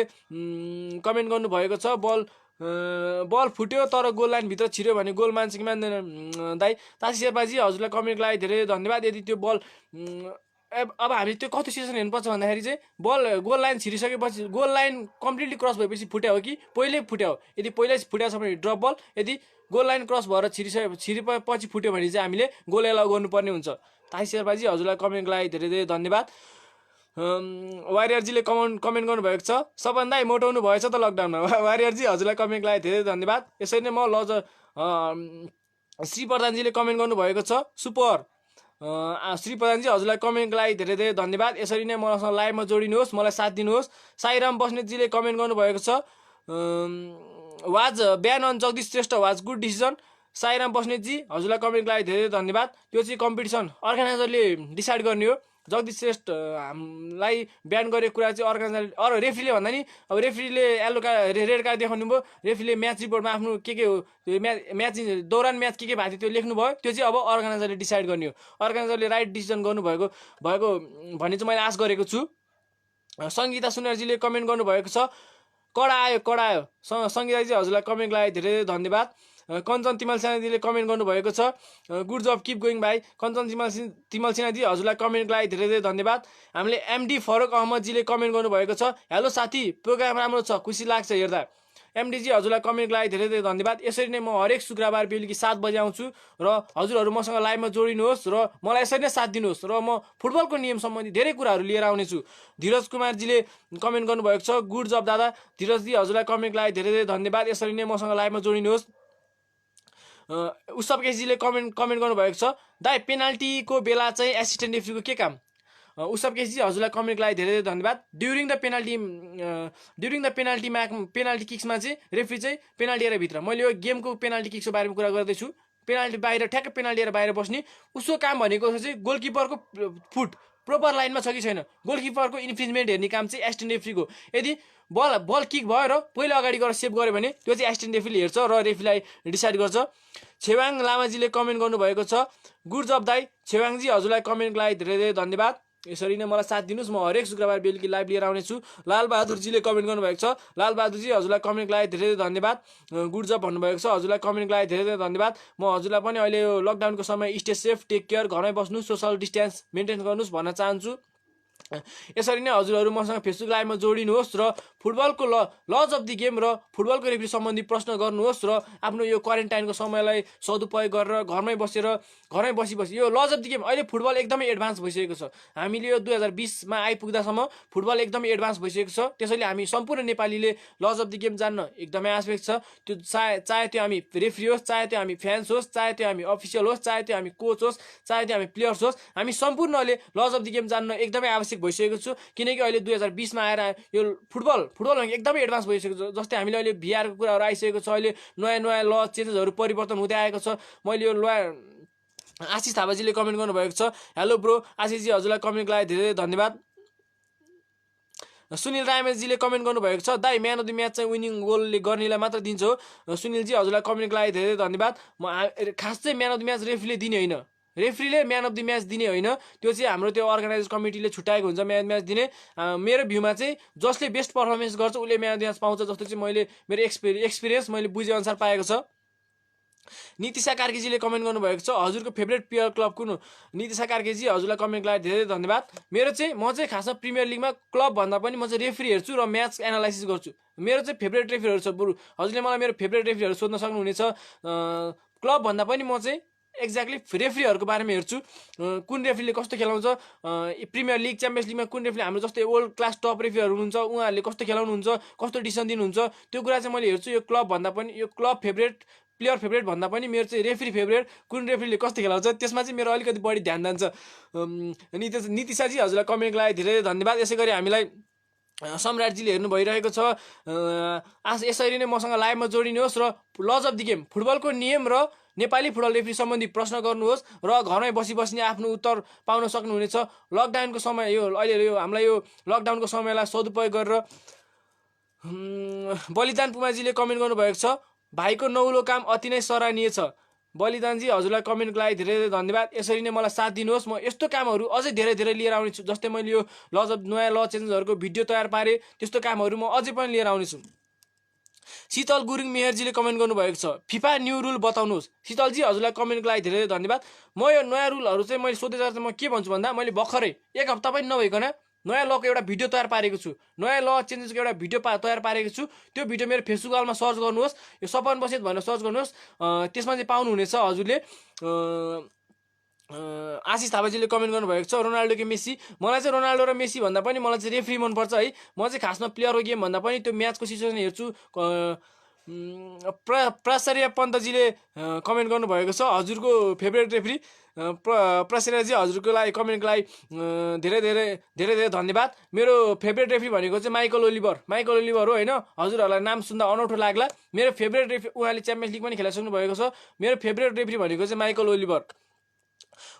कमेन्ट गर्नुभएको छ बल फुट्यो तर गोल लाइन भित्र छिर्यो भने गोल मान्छ कि मान्दैन दाइ? तासी शेर्पाजी हजुरलाई कमेन्टको लागि धेरै धन्यवाद। यदि त्यो बल अब हामीले त्यो कति सिचुएसन हेर्नुपर्छ भन्दाखेरि चाहिँ गोल लाइन छिरिसकेपछि गोल लाइन कम्प्लिटली क्रस भएपछि फुट्या हो कि पहिल्यै फुट्या हो? यदि पहिल्यै फुट्या छ भने ड्रप बल, यदि गोल लाइन क्रस भएर छिरेपछि फुट्यो भने चाहिँ हामीले गोल एलाउ गर्नुपर्ने हुन्छ। तासी शेर्पाजी हजुरलाई कमेन्टको लागि धेरै धेरै धन्यवाद। वारियरजीले कमेन्ट गर्नुभएको छ सबभन्दा मोटाउनु भएछ त लकडाउनमा। वारियरजी हजुरलाई कमेन्टको लागि धेरै धन्यवाद। यसरी नै म श्री प्रधानजीले कमेन्ट गर्नुभएको छ सुपर। श्री प्रधानजी हजुरलाई कमेन्टको लागि धेरै धेरै धन्यवाद। यसरी नै मसँग लाइभमा जोडिनुहोस्, मलाई साथ दिनुहोस्। साईराम बस्नेतजीले कमेन्ट गर्नुभएको छ was ban on Jagdish Shrestha was good decision. Sairam बस्नेतजी हजुरलाई कमेन्टको लागि धेरै धन्यवाद। त्यो चाहिँ कम्पिटिसन अर्गनाइजरले डिसाइड गर्ने हो। जगदीश श्रेष्ठ हामीलाई ब्यान गरेको कुरा चाहिँ अर्गनाइजर रेफ्रीले भन्दा नि अब रेफ्रीले येल्लो कार्ड रेड कार्ड देखाउनु भयो। रेफ्रीले म्याच रिपोर्टमा आफ्नो के हो म्याच दौरान म्याच के भएको थियो त्यो लेख्नुभयो। त्यो चाहिँ अब अर्गनाइजरले डिसाइड गर्ने हो। अर्गनाइजरले राइट डिसिजन गर्नुभएको भन्ने चाहिँ मैले आश गरेको छु। सङ्गीता सुनारजीले कमेन्ट गर्नुभएको छ कडा आयो। सङ्गीताजी हजुरलाई कमेन्टको लागि धेरै धेरै धन्यवाद। कञ्चन तिमल सिन्हाजीले कमेन्ट गर्नुभएको छ गुड जब किप गोइङ भाइ। कञ्चन तिमल सिन्हाजी हजुरलाई कमेन्टको लागि धेरै धेरै धन्यवाद। हामीले एमडी फरुक अहमदजीले कमेन्ट गर्नुभएको छ हेलो साथी प्रोग्राम राम्रो छ, खुसी लाग्छ हेर्दा। एमडीजी हजुरलाई कमेन्टको लागि धेरै धेरै धन्यवाद। यसरी नै म हरेक शुक्रबार बेलुकी 7 बजे आउँछु र हजुरहरू मसँग लाइभमा जोडिनुहोस् र मलाई यसरी नै साथ दिनुहोस् र म फुटबलको नियम सम्बन्धी धेरै कुराहरू लिएर आउनेछु। धीरज कुमारजीले कमेन्ट गर्नुभएको छ, गुड जब दादा। धीरजजी हजुरलाई कमेन्टको लागि धेरै धेरै धन्यवाद। यसरी नै मसँग लाइभमा जोडिनुहोस्। उसब केसीजीले कमेन्ट गर्नुभएको छ, दाइ पेनाल्टीको बेला चाहिँ एसिस्टेन्ट रेफ्रीको के काम? उसब केसी हजुरलाई कमेन्टको लागि धेरै धेरै धन्यवाद। ड्युरिङ द पेनाल्टी किक्समा चाहिँ रेफ्री चाहिँ पेनाल्टी एरिया भित्र, मैले यो गेमको पेनाल्टी किक्सको बारेमा कुरा गर्दैछु। पेनाल्टी बाहिर ठ्याक्कै पेनाल्टी एरिया बाहिर बस्ने, उसको काम भनेको चाहिँ गोलकिपरको फुट प्रोपर लाइनमा छ कि छैन, गोलकिपरको इन्फ्रिजमेन्ट हेर्ने काम चाहिँ एसिस्टेन्ट रेफ्रीको। यदि बल किक भयो र पहिला अगाडि गएर सेभ गर्यो भने त्यो चाहिँ एसिस्टेन्ट रेफ्रीले हेर्छ र रेफ्रीलाई डिसाइड गर्छ। छेवाङ लामाजीले कमेन्ट गर्नुभएको छ, गुड जब दाइ। छेवाङजी हजुरलाई कमेन्टको लागि धेरै धेरै धन्यवाद। यसरी नै मलाई साथ दिनुहोस्, म हरेक शुक्रबार बेलुकी लाइभ लिएर आउनेछु। लालबहादुरजीले कमेन्ट गर्नुभएको छ, लालबहादुरजी हजुरलाई कमेन्टको लागि धेरै धेरै धन्यवाद। गुड जब भन्नुभएको छ, हजुरलाई कमेन्टको लागि धेरै धेरै धन्यवाद। म हजुरलाई पनि अहिले यो लकडाउनको समय स्टे सेफ, टेक केयर, घरमै बस्नु, सोसल डिस्टेन्स मेन्टेन गर्नुहोस् भन्न चाहन्छु। यसरी नै हजुरहरू मसँग फेसबुक लाइभमा जोडिनुहोस् र फुटबलको लज अफ द गेम र फुटबलको रेफ्री सम्बन्धी प्रश्न गर्नुहोस् र आफ्नो यो क्वारेन्टाइनको समयलाई सदुपयोग गरेर घरमै बसी यो लज अफ द गेम। अहिले फुटबल एकदमै एडभान्स भइसकेको छ। हामीले यो 2020मा आइपुग्दासम्म फुटबल एकदमै एडभान्स भइसकेको छ। त्यसैले हामी सम्पूर्ण नेपालीले लज अफ द गेम जान्न एकदमै आवश्यक छ। त्यो चाहे त्यो हामी रेफ्री होस्, चाहे त्यो हामी फ्यान्स होस्, चाहे त्यो हामी अफिसियल होस्, चाहे त्यो हामी कोच होस्, चाहे त्यो हामी प्लेयर्स होस्, हामी सम्पूर्णले लज अफ द गेम जान्न एकदमै आवश्यक भइसकेको छु। किनकि अहिले 2020मा आएर यो फुटबल एकदमै एडभान्स भइसकेको छ। जस्तै हामीले अहिले भिआरको कुराहरू आइसकेको छ, अहिले नयाँ ल चेन्जेसहरू परिवर्तन हुँदै आएको छ। मैले यो आशिष थापाजीले कमेन्ट गर्नुभएको छ, हेलो ब्रो आशिषजी हजुरलाई कमेन्टको लागि धेरै धेरै धन्यवाद। सुनिल रायमेजीले कमेन्ट गर्नुभएको छ, दाइ म्यान अफ द म्याच चाहिँ विनिङ गोलले गर्नेलाई मात्र दिन्छ हो। सुनिलजी हजुरलाई कमेन्टको लागि धेरै धेरै धन्यवाद। म खास चाहिँ म्यान अफ द म्याच रेफ्रीले दिने होइन, रेफ्रीले म्यान अफ द म्याच दिने होइन, त्यो चाहिँ हाम्रो त्यो अर्गनाइज कमिटीले छुट्याएको हुन्छ म्यान अफ द म्याच दिने। मेरो भ्यूमा चाहिँ जसले बेस्ट पर्फर्मेन्स गर्छ उसले म्यान अफ द म्याच पाउँछ जस्तो चाहिँ मैले मेरो एक्सपिरियन्स मैले बुझेअनुसार पाएको छ। नितिशा कार्कीजीले कमेन्ट गर्नुभएको छ, हजुरको फेभरेट प्लेयर क्लब कुन हो? नितिशा कार्कीजी हजुरलाई कमेन्टको लागि धेरै धन्यवाद। म चाहिँ खासमा प्रिमियर लिगमा क्लब भन्दा पनि म चाहिँ रेफ्री हेर्छु र म्याच एनालाइसिस गर्छु। मेरो चाहिँ फेभरेट रेफ्रीहरू छ। बरु हजुरले मलाई मेरो फेभरेट रेफ्रीहरू सोध्न सक्नुहुनेछ। क्लब भन्दा पनि म चाहिँ एक्ज्याक्टली रेफ्रीहरूको बारेमा हेर्छु, कुन रेफ्रीले कस्तो खेलाउँछ। प्रिमियर लिग, च्याम्पियन्स लिगमा कुन रेफ्री हाम्रो जस्तै वर्ल्ड क्लास टप रेफ्रीहरू हुनुहुन्छ, उहाँहरूले कस्तो खेलाउनुहुन्छ, कस्तो डिसिसन दिनुहुन्छ, त्यो कुरा चाहिँ मैले हेर्छु। यो क्लब भन्दा पनि, यो क्लब फेभरेट प्लेयर फेभरेट भन्दा पनि मेरो चाहिँ रेफ्री फेभरेट, कुन रेफ्रीले कस्तो खेलाउँछ त्यसमा चाहिँ मेरो अलिकति बढी ध्यान जान्छ। नितिशाजी हजुरलाई कमेन्टको लागि धेरै धन्यवाद। यसै गरी हामीलाई सम्राटजीले हेर्नु भइरहेको छ, यसरी नै मसँग लाइभमा जोडिनुहोस् र लज अफ द गेम, फुटबलको नियम र नेपाली फुटबल रेफ्री सम्बन्धी प्रश्न गर्नुहोस् र घरमै बसी आफ्नो उत्तर पाउन सक्नुहुनेछ। लकडाउनको समय यो अहिले यो हामीलाई यो लकडाउनको समयलाई सदुपयोग गरेर। बलिदान पुमाजीले कमेन्ट गर्नुभएको छ, भाइको नौलो काम अति नै सराहनीय छ। बलिदानजी हजुरलाई कमेन्टको लागि धेरै धेरै धन्यवाद। यसरी नै मलाई साथ दिनुहोस्, म यस्तो कामहरू अझै धेरै धेरै लिएर आउनेछु। जस्तै मैले यो नयाँ ल चेन्जेसहरूको भिडियो तयार पारेँ, त्यस्तो कामहरू म अझै पनि लिएर आउनेछु। शीतल गुरुङ मेहरजीले कमेन्ट गर्नुभएको छ, फिफा न्यू रुल बताउनुहोस्। शीतलजी हजुरलाई कमेन्टको लागि धेरै धेरै धन्यवाद। म यो नयाँ रुलहरू चाहिँ मैले सोधेर चाहिँ म के भन्छु भन्दा, मैले भर्खरै 1 हप्ता पनि नभइकन नयाँ लको एउटा भिडियो तयार पारेको छु। नयाँ ल चेन्जेसको एउटा भिडियो तयार पारेको छु। त्यो भिडियो मेरो फेसबुक वालमा सर्च गर्नुहोस्, यो सपन बसेत भनेर सर्च गर्नुहोस्, त्यसमा चाहिँ पाउनुहुनेछ हजुरले। आशिष थापाजीले कमेन्ट गर्नुभएको छ, रोनाल्डो कि मेसी? मलाई चाहिँ रोनाल्डो र मेसी भन्दा पनि मलाई चाहिँ रेफ्री मनपर्छ है। म चाहिँ खासमा प्लेयरको गेम भन्दा पनि त्यो म्याचको सिचुएसन हेर्छु। प्राचार्य पन्तजीले कमेन्ट गर्नुभएको छ, हजुरको फेभरेट रेफ्री? प्राचार्यजी हजुरको लागि कमेन्टको लागि धेरै धेरै धेरै धेरै धन्यवाद। मेरो फेभरेट रेफ्री भनेको चाहिँ माइकल ओलिभर हो होइन। हजुरहरूलाई नाम सुन्दा अनौठो लाग्ला, मेरो फेभरेट रेफ्री, उहाँले च्याम्पियन्स लिग पनि खेलाइसक्नु भएको छ। मेरो फेभरेट रेफ्री भनेको चाहिँ माइकल ओलिभर।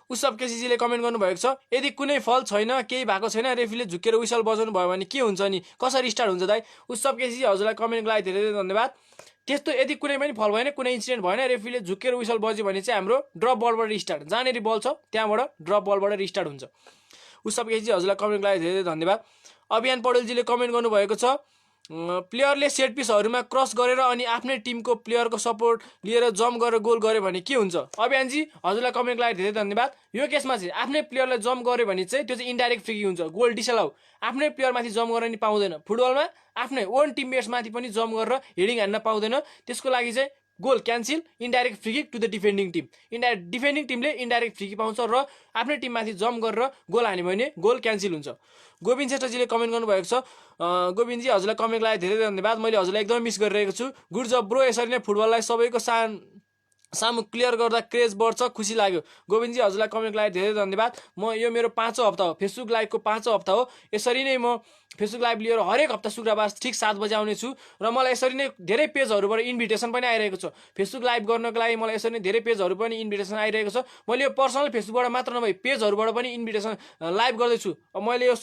उसब केसीजीले कमेन्ट गर्नुभएको छ, यदि कुनै फल छैन, केही भएको छैन, रेफ्रीले झुकेर विसल बजाउनु भयो भने के हुन्छ नि, कसरी स्टार्ट हुन्छ दाइ? उसब केसीजी हजुरलाई कमेन्टको लागि धेरै धेरै धन्यवाद। त्यस्तो यदि कुनै पनि फल भएन, कुनै इन्सिडेन्ट भएन, रेफ्रीले झुकेर विसल बज्यो भने चाहिँ हाम्रो ड्रप बलबाट रिस्टार्ट, जहाँनेरि बल छ त्यहाँबाट ड्रप बलबाट रिस्टार्ट हुन्छ। उसब केसीजी हजुरलाई कमेन्टको लागि धेरै धेरै धन्यवाद। अभियान पौडेलजीले कमेन्ट गर्नुभएको छ, प्लेयरले सेट पिसहरूमा क्रस गरेर अनि आफ्नै टिमको प्लेयरको सपोर्ट लिएर जम्प गरेर गोल गर्यो भने के हुन्छ? अभियानजी हजुरलाई कमेन्टको लागि धेरै धन्यवाद। यो केसमा चाहिँ आफ्नै प्लेयरलाई जम्प गर्यो भने चाहिँ त्यो चाहिँ इन्डाइरेक्ट फ्री किक हुन्छ, गोल डिसअलाउ। आफ्नै प्लेयरमाथि जम्प गरेर नि पाउँदैन। फुटबलमा आफ्नै ओन टिममेट्समाथि पनि जम्प गरेर हेडिङ हान्न पाउँदैन। त्यसको लागि चाहिँ goal cancel, indirect free kick to the defending team. Defending टिमले इन्डाइरेक्ट फ्री किक पाउँछ र आफ्नै टिममाथि जम्प गरेर गोल हान्यो भने गोल क्यान्सिल हुन्छ। गोविन्द श्रेष्ठजीले कमेन्ट गर्नुभएको छ। गोविन्दजी हजुरलाई कमेन्टको लागि धेरै धन्यवाद। मैले हजुरलाई एकदमै मिस गरिरहेको छु। गुड जब ब्रो। यसरी नै फुटबललाई सबैको सामु क्लियर गर्दा क्रेज बढ्छ, खुसी लाग्यो। गोविन्दजी हजुरलाई कमेन्टको लागि धेरै धन्यवाद। यो मेरो 5औं हप्ता हो, फेसबुक लाइभको 5औं हप्ता हो। यसरी नै म फेसबुक लाइभ लिएर हरेक हप्ता शुक्रबार ठिक 7 बजे आउने छु र मलाई यसरी नै धेरै पेजहरूबाट इन्भिटेसन पनि आइरहेको छ। फेसबुक लाइभ गर्नको लागि मलाई यसरी नै धेरै पेजहरू पनि इन्भिटेसन आइरहेको छ। मैले यो पर्सनल फेसबुकबाट मात्र नभई पेजहरूबाट पनि इन्भिटेसन लाइभ गर्दैछु। मैले यो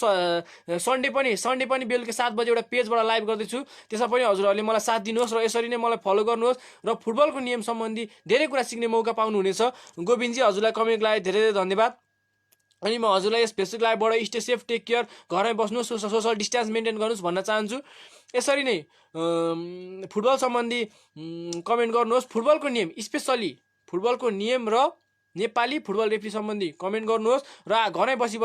सन्डे पनि बेलुका 7 बजे एउटा पेजबाट लाइभ गर्दैछु। त्यसमा पनि हजुरहरूले मलाई साथ दिनुहोस् र यसरी नै मलाई फलो गर्नुहोस् र फुटबलको नियम सम्बन्धी धेरै कुरा सिक्ने मौका पाउनुहुनेछ। गोविन्दजी हजुरलाई कमेन्टको लागि धेरै धेरै धन्यवाद। अनि म हजुरलाई यस फेसबुक लाइभबाट स्टे सेफ, टेक केयर, घरमै बस्नुहोस्, सोसल डिस्टेन्स मेन्टेन गर्नुहोस् भन्न चाहन्छु। यसरी नै फुटबल सम्बन्धी कमेन्ट गर्नुहोस्। फुटबलको नियम, स्पेसली फुटबलको नियम र नेपाली फुटबल रेफ्री सम्बन्धी कमेन्ट गर्नुहोस् र घरै बसी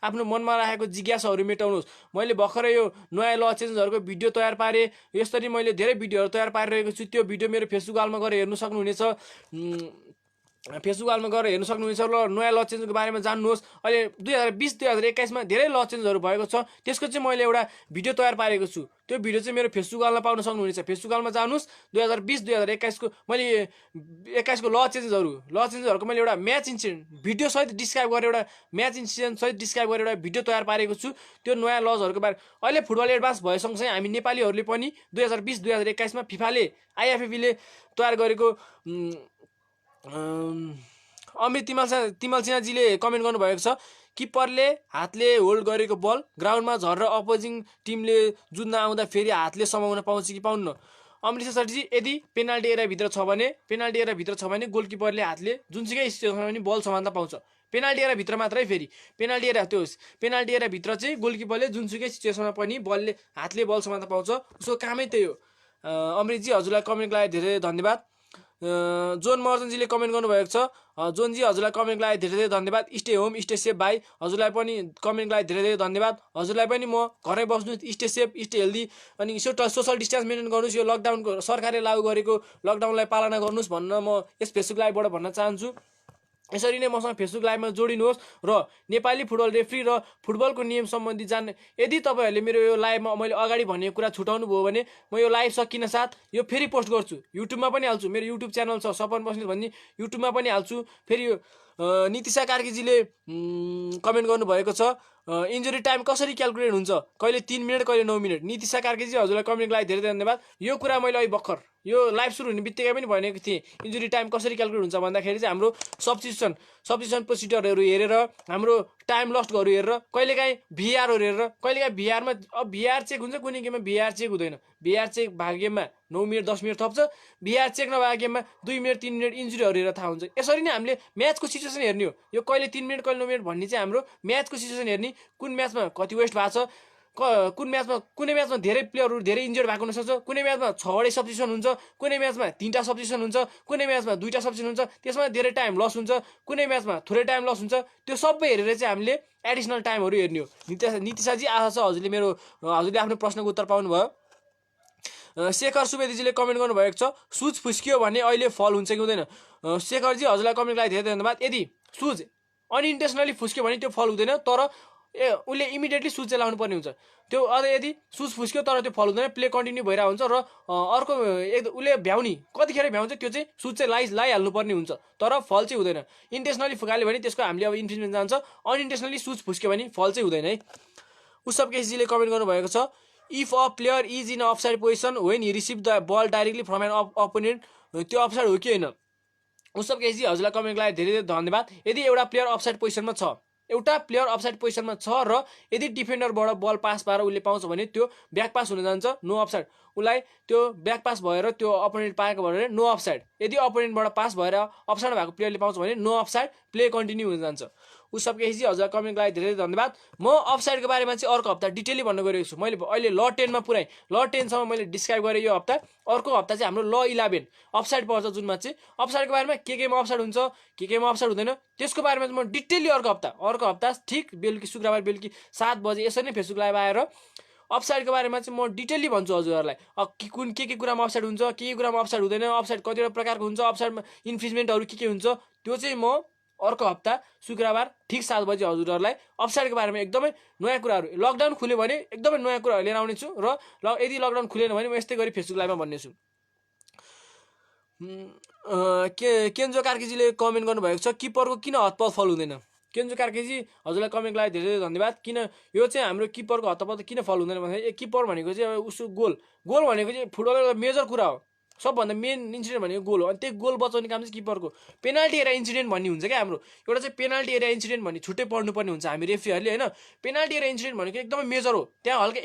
आफ्नो मनमा राखेको जिज्ञासाहरू मेटाउनुहोस्। मैले भर्खरै यो नयाँ ल चेन्जहरूको भिडियो तयार पारेँ। यसरी मैले धेरै भिडियोहरू तयार पारिरहेको छु। त्यो भिडियो मेरो फेसबुक वालमा गएर हेर्नु सक्नुहुनेछ। फेसबुक वालमा गएर हेर्नु सक्नुहुनेछ र नयाँ ल चेन्जको बारेमा जान्नुहोस्। अहिले 2020-2021मा धेरै ल चेन्जहरू भएको छ। त्यसको चाहिँ मैले एउटा भिडियो तयार पारेको छु। त्यो भिडियो चाहिँ मेरो फेसबुक वालमा पाउन सक्नुहुनेछ। फेसबुक वालमा जानुहोस्। 2020-2021को मैले 21को ल चेन्जहरूको मैले एउटा म्याच इन्सिडेन्ट भिडियो सहित डिस्क्राइब गरेर एउटा म्याच इन्सिडेन्ट सहित डिस्क्राइब गरेर एउटा भिडियो तयार पारेको छु। त्यो नयाँ लजहरूको बारे अहिले फुटबल एडभान्स भएसँगसँगै हामी नेपालीहरूले पनि 2020-2021मा फिफाले आइएफएफले तयार गरेको अमृत तिमल सिन्हाजीले कमेन्ट गर्नुभएको छ। किपरले हातले होल्ड गरेको बल ग्राउन्डमा झरेर अपोजिङ टिमले जुत्न आउँदा फेरि हातले समाउन पाउँछ कि पाउन्न? अमृत श्रेष्ठजी, यदि पेनाल्टी एरियाभित्र छ भने गोलकिपरले हातले जुनसुकै सिचुएसनमा पनि बल समात्न पाउँछ। पेनाल्टी एरियाभित्र मात्रै, फेरि पेनाल्टी एरियाभित्र चाहिँ गोलकिपरले जुनसुकै सिचुएसनमा पनि हातले बल समात्न पाउँछ। उसको कामै त्यही हो। अमृतजी हजुरलाई कमेन्टको लागि धेरै धन्यवाद। जोन मर्जनजीले कमेन्ट गर्नुभएको छ। जोनजी हजुरलाई कमेन्टको लागि धेरै धेरै धन्यवाद। स्टे होम स्टे सेफ भाइ, हजुरलाई पनि कमेन्टको लागि धेरै धेरै धन्यवाद। हजुरलाई पनि म घरै बस्नु, स्टे सेफ स्टे हेल्दी अनि सोसल डिस्टेन्स मेन्टेन गर्नुहोस्। यो लकडाउनको सरकारले लागू गरेको लकडाउनलाई पालना गर्नुहोस् भन्न म यस फेसबुक लाइभबाट भन्न चाहन्छु। यसरी नै मसँग फेसबुक लाइभमा जोडिनुहोस् र नेपाली फुटबल रेफ्री र फुटबलको नियम सम्बन्धी जान्ने यदि तपाईँहरूले मेरो यो लाइभमा मैले अगाडि भनेको कुरा छुटाउनु भयो भने म यो लाइभ सकिन साथ यो फेरि पोस्ट गर्छु। युट्युबमा पनि हाल्छु। मेरो युट्युब च्यानल छ सपन बस्नेत भन्ने, युट्युबमा पनि हाल्छु। फेरि यो नितिशा कार्कीजीले कमेन्ट गर्नुभएको छ। इन्जुरी टाइम कसरी क्यालकुलेट हुन्छ? कहिले 3 मिनट कहिले 9 मिनट? नितिशा कार्कीजी हजुरलाई कमेन्टको लागि धेरै धन्यवाद। यो कुरा मैले अहिले भर्खर यो लाइभ सुरु हुने बित्तिकै पनि भनेको थिएँ। इन्जुरी टाइम कसरी क्यालकुलेट हुन्छ भन्दाखेरि चाहिँ हाम्रो सब्स्टिट्युसन प्रोसिडरहरू हेरेर, हाम्रो टाइम लस्टहरू हेरेर, कहिलेकाहीँ भिआरहरू हेरेर, कहिलेकाहीँ भिआरमा भिआर चेक हुन्छ, कुनै गेममा भिआर चेक हुँदैन। भिआर चेक भएको गेममा 9 मिनट 10 मिनट थप्छ। भिआर चेक नभएको गेममा 2 मिनट 3 मिनट इन्जुरीहरू हेरेर थाहा हुन्छ। यसरी नै हामीले म्याचको सिचुएसन हेर्ने हो। यो कहिले 3 मिनट कहिले 9 मिनट भन्ने चाहिँ हाम्रो म्याचको सिचुएसन हेर्ने, कुन म्याचमा कति वेस्ट भएको छ, कुनै म्याचमा धेरै प्लेयरहरू धेरै इन्जर्ड भएको हुनसक्छ, कुनै म्याचमा 6वटै सब्स्टिट्युसन हुन्छ, कुनै म्याचमा 3टा सब्स्टिट्युसन हुन्छ, कुनै म्याचमा 2टा सब्स्टिट्युसन हुन्छ, त्यसमा धेरै टाइम लस हुन्छ, कुनै म्याचमा थोरै टाइम लस हुन्छ। त्यो सबै हेरेर चाहिँ हामीले एडिसनल टाइमहरू हेर्ने हो। नितिशाजी आशा छ हजुरले आफ्नो प्रश्नको उत्तर पाउनुभयो। शेखर सुवेदीजीले कमेन्ट गर्नुभएको छ। सुज फुस्कियो भने अहिले फल हुन्छ कि हुँदैन? शेखरजी हजुरलाई कमेन्टको लागि धेरै धन्यवाद। यदि सुज अनइन्टेन्सनली फुस्क्यो भने त्यो फल हुँदैन, तर उसले इमिडिएटली सुज चाहिँ लाउनु पर्ने हुन्छ। त्यो यदि सुज फुस्क्यो तर त्यो फल हुँदैन, प्ले कन्टिन्यू भइरहेको हुन्छ र अर्को उसले भ्याउने कतिखेर भ्याउँछ त्यो चाहिँ सुज चाहिँ लाइहाल्नु पर्ने हुन्छ, तर फल चाहिँ हुँदैन। इन्टेन्सनली फुकाल्यो भने त्यसको हामीले अब इन्फ्रिजमेन्ट जान्छ। अनइन्टेन्सनली सुज फुस्क्यो भने फल चाहिँ हुँदैन है। उसब केसीजीले कमेन्ट गर्नुभएको छ। If a player is in offside position when he receive the ball directly from an opponent, त्यो अफसाइड हो कि होइन? उसब केसी हजुरलाई कमेन्टको लागि धेरै धेरै धन्यवाद। यदि एउटा प्लेयर अफसाइड पोजिसनमा छ र यदि डिफेन्डरबाट बल पास पाएर उसले पाउँछ भने त्यो ब्याक पास हुन जान्छ, नो अफसाइड। उसलाई त्यो ब्याक पास भएर त्यो अपोनेन्ट पाएको भने नो अफसाइड। यदि अपोनेन्टबाट पास भएर अफसाइड भएको प्लेयरले पाउँछ भने नो अफसाइड, प्ले कन्टिन्यू हुन जान्छ। ऊ सबकेपछि हजुरलाई कमेन्टको लागि धेरै धन्यवाद। म अफसाइडको बारेमा चाहिँ अर्को हप्ता डिटेली भन्न गइरहेको छु। मैले अहिले ल 10मा पुऱ्याएँ, ल 10सम्म मैले डिस्क्राइब गरेँ यो हप्ता। अर्को हप्ता चाहिँ हाम्रो ल 11 अफसाइड पर्छ, जुनमा चाहिँ अफसाइडको बारेमा केमा अफसाइड हुन्छ, केमा अफसाइड हुँदैन त्यसको बारेमा चाहिँ म डिटेली अर्को हप्ता ठिक बेलुकी शुक्रबार बेलुकी 7 बजे यसरी नै फेसबुक लाइभ आएर अफसाइडको बारेमा चाहिँ म डिटेली भन्छु हजुरहरूलाई। के कुरामा अफसाइड हुन्छ, के कुरामा अफसाइड हुँदैन, अफसाइड कतिवटा प्रकारको हुन्छ, अफसाइडमा इन्फ्रिजमेन्टहरू के हुन्छ, त्यो चाहिँ म अर्को हप्ता शुक्रबार ठिक 7 बजे हजुरहरूलाई अफसाइडको बारेमा एकदमै नयाँ कुराहरू, लकडाउन खुल्यो भने एकदमै नयाँ कुराहरू लिएर आउने छु र यदि लकडाउन खुलेन भने म यस्तै गरी फेसबुक लाइभमा भन्ने छु। केन्जो कार्कीजीले कमेन्ट गर्नुभएको छ किपरको किन हतपत फल हुँदैन। केन्जो कार्कीजी हजुरलाई कमेन्टको लागि धेरै धेरै धन्यवाद। किन यो चाहिँ हाम्रो किपरको हतपत किन फल हुँदैन भन्दाखेरि किपर भनेको चाहिँ अब उसको गोल भनेको चाहिँ फुटबलको मेजर कुरा हो, सबभन्दा मेन इन्सिडेन्ट भनेको गोल हो। अनि त्यो गोल बचाउने काम चाहिँ किपरको पेनाल्टी एरिया इन्सिडेन्ट भन्ने हुन्छ क्या हाम्रो। एउटा चाहिँ पेनाल्टी एरिया इन्सिडेन्ट भन्ने छुट्टै पढ्नुपर्ने हुन्छ हामी रेफ्रीहरूले होइन। पेनाल्टी एरिया इन्सिडेन्ट भनेको एकदमै मेजर हो, त्यहाँ हल्का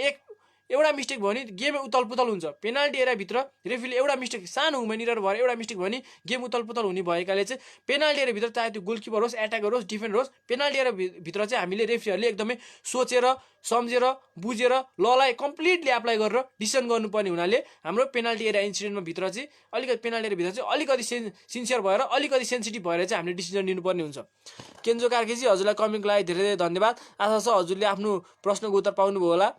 एउटा मिस्टेक भयो भने गेम उतल पुतल हुन्छ। पेनाल्टी एरियाभित्र रेफ्रीले एउटा मिस्टेक सानो हुमेनिटर भएर एउटा मिस्टेक भयो भने गेम उतल पुतल हुने भएकाले चाहिँ पेनाल्टी एरियाभित्र चाहे त्यो गोलकिपर होस्, एट्याकर होस्, डिफेन्डर होस्, पेनाल्टी एरियाभित्र चाहिँ हामीले रेफ्रीहरूले एकदमै सोचेर सम्झेर बुझेर ललाई कम्प्लिटली एप्लाई गरेर डिसिजन गर्नुपर्ने हुनाले हाम्रो पेनाल्टी एरिया इन्सिडेन्टमा भित्र चाहिँ अलिकति पेनाल्टी एरियाभित्र चाहिँ अलिकति सिन्सियर भएर अलिकति सेन्सिटिभ भएर चाहिँ हामीले डिसिजन लिनुपर्ने हुन्छ। केन्जो कार्कीजी हजुरलाई कमेन्टको लागि धेरै धेरै धन्यवाद। आशा छ हजुरले आफ्नो प्रश्नको उत्तर पाउनुभयो होला।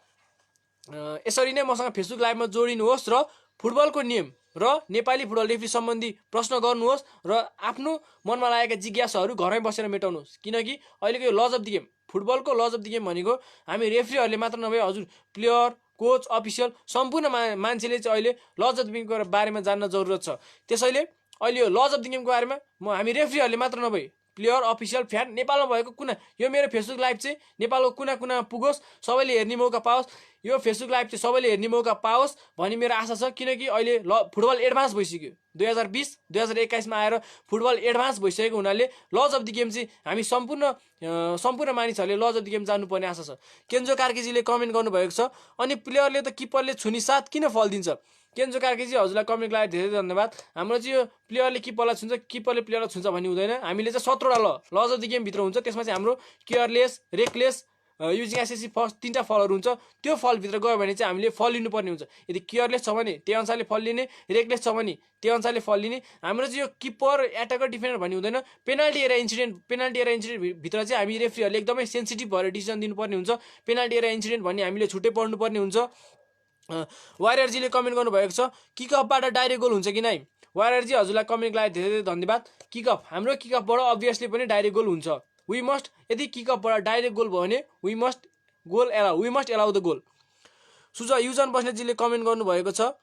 यसरी नै मसँग फेसबुक लाइभमा जोडिनुहोस् र फुटबलको नियम र नेपाली फुटबल रेफ्री सम्बन्धी प्रश्न गर्नुहोस् र आफ्नो मनमा लागेका जिज्ञासाहरू घरमै बसेर मेटाउनुहोस्। किनकि अहिलेको यो लज अफ द गेम, फुटबलको लज अफ द गेम भनेको हामी रेफ्रीहरूले मात्र नभए हजुर प्लेयर, कोच, अफिसियल सम्पूर्ण मान्छेले चाहिँ अहिले लज अफ द गेमको बारेमा जान्न जरुरत छ। त्यसैले अहिले यो लज अफ द गेमको बारेमा हामी रेफ्रीहरूले मात्र नभए प्लेयर, अफिसियल, फ्यान नेपालमा भएको कुना, यो मेरो फेसबुक लाइभ चाहिँ नेपालको कुना कुनामा पुगोस्, सबैले हेर्ने मौका पाओस्, यो फेसबुक लाइभ चाहिँ सबैले हेर्ने मौका पाओस् भन्ने मेरो आशा छ। किनकि अहिले फुटबल एडभान्स भइसक्यो, 2020-2021मा आएर फुटबल एडभान्स भइसकेको हुनाले लज अफ द गेम चाहिँ हामी सम्पूर्ण मानिसहरूले लज अफ द गेम जान्नुपर्ने आशा छ। केन्जो कार्कीजीले कमेन्ट गर्नुभएको छ अनि प्लेयरले त किपरले छुनी साथ किन फल दिन्छ। केन्जो कार्कीजी हजुरलाई कमेन्टको लागि धेरै धन्यवाद। हाम्रो चाहिँ यो प्लेयरले किपरलाई छुन्छ, किपरले प्लेयरलाई छुन्छ भन्ने हुँदैन। हामीले चाहिँ 17वटा लज अफ द गेमभित्र हुन्छ, त्यसमा चाहिँ हाम्रो careless, reckless, using SSC first 3टा फलहरू हुन्छ। त्यो फलभित्र गयो भने चाहिँ हामीले फल लिनुपर्ने हुन्छ। यदि केयरलेस छ भने त्यही अनुसारले फल लिने, रेकलेस छ भने त्यही अनुसारले फल लिने। हाम्रो चाहिँ यो किपर, एटाकर, डिफेन्डर भन्ने हुँदैन। पेनाल्टी एरिया इन्सिडेन्ट भित्र चाहिँ हामी रेफ्रीहरूले एकदमै सेन्सिटिभ भएर डिसिजन दिनुपर्ने हुन्छ। पेनाल्टी एरिया इन्सिडेन्ट भन्ने हामीले छुट्टै पढ्नुपर्ने हुन्छ। वारियरजीले कमेन्ट गर्नुभएको छ किकअपबाट डाइरेक्ट गोल हुन्छ कि नै। वारियरजी हजुरलाई कमेन्टको लागि धेरै धेरै धन्यवाद। किकअप, हाम्रो किकअपबाट अभियसली पनि डाइरेक्ट गोल हुन्छ। वी मस्ट, यदि किकअपबाट डाइरेक्ट गोल भयो भने we must allow the goal. युजन बस्नेतजीले comment गर्नुभएको छ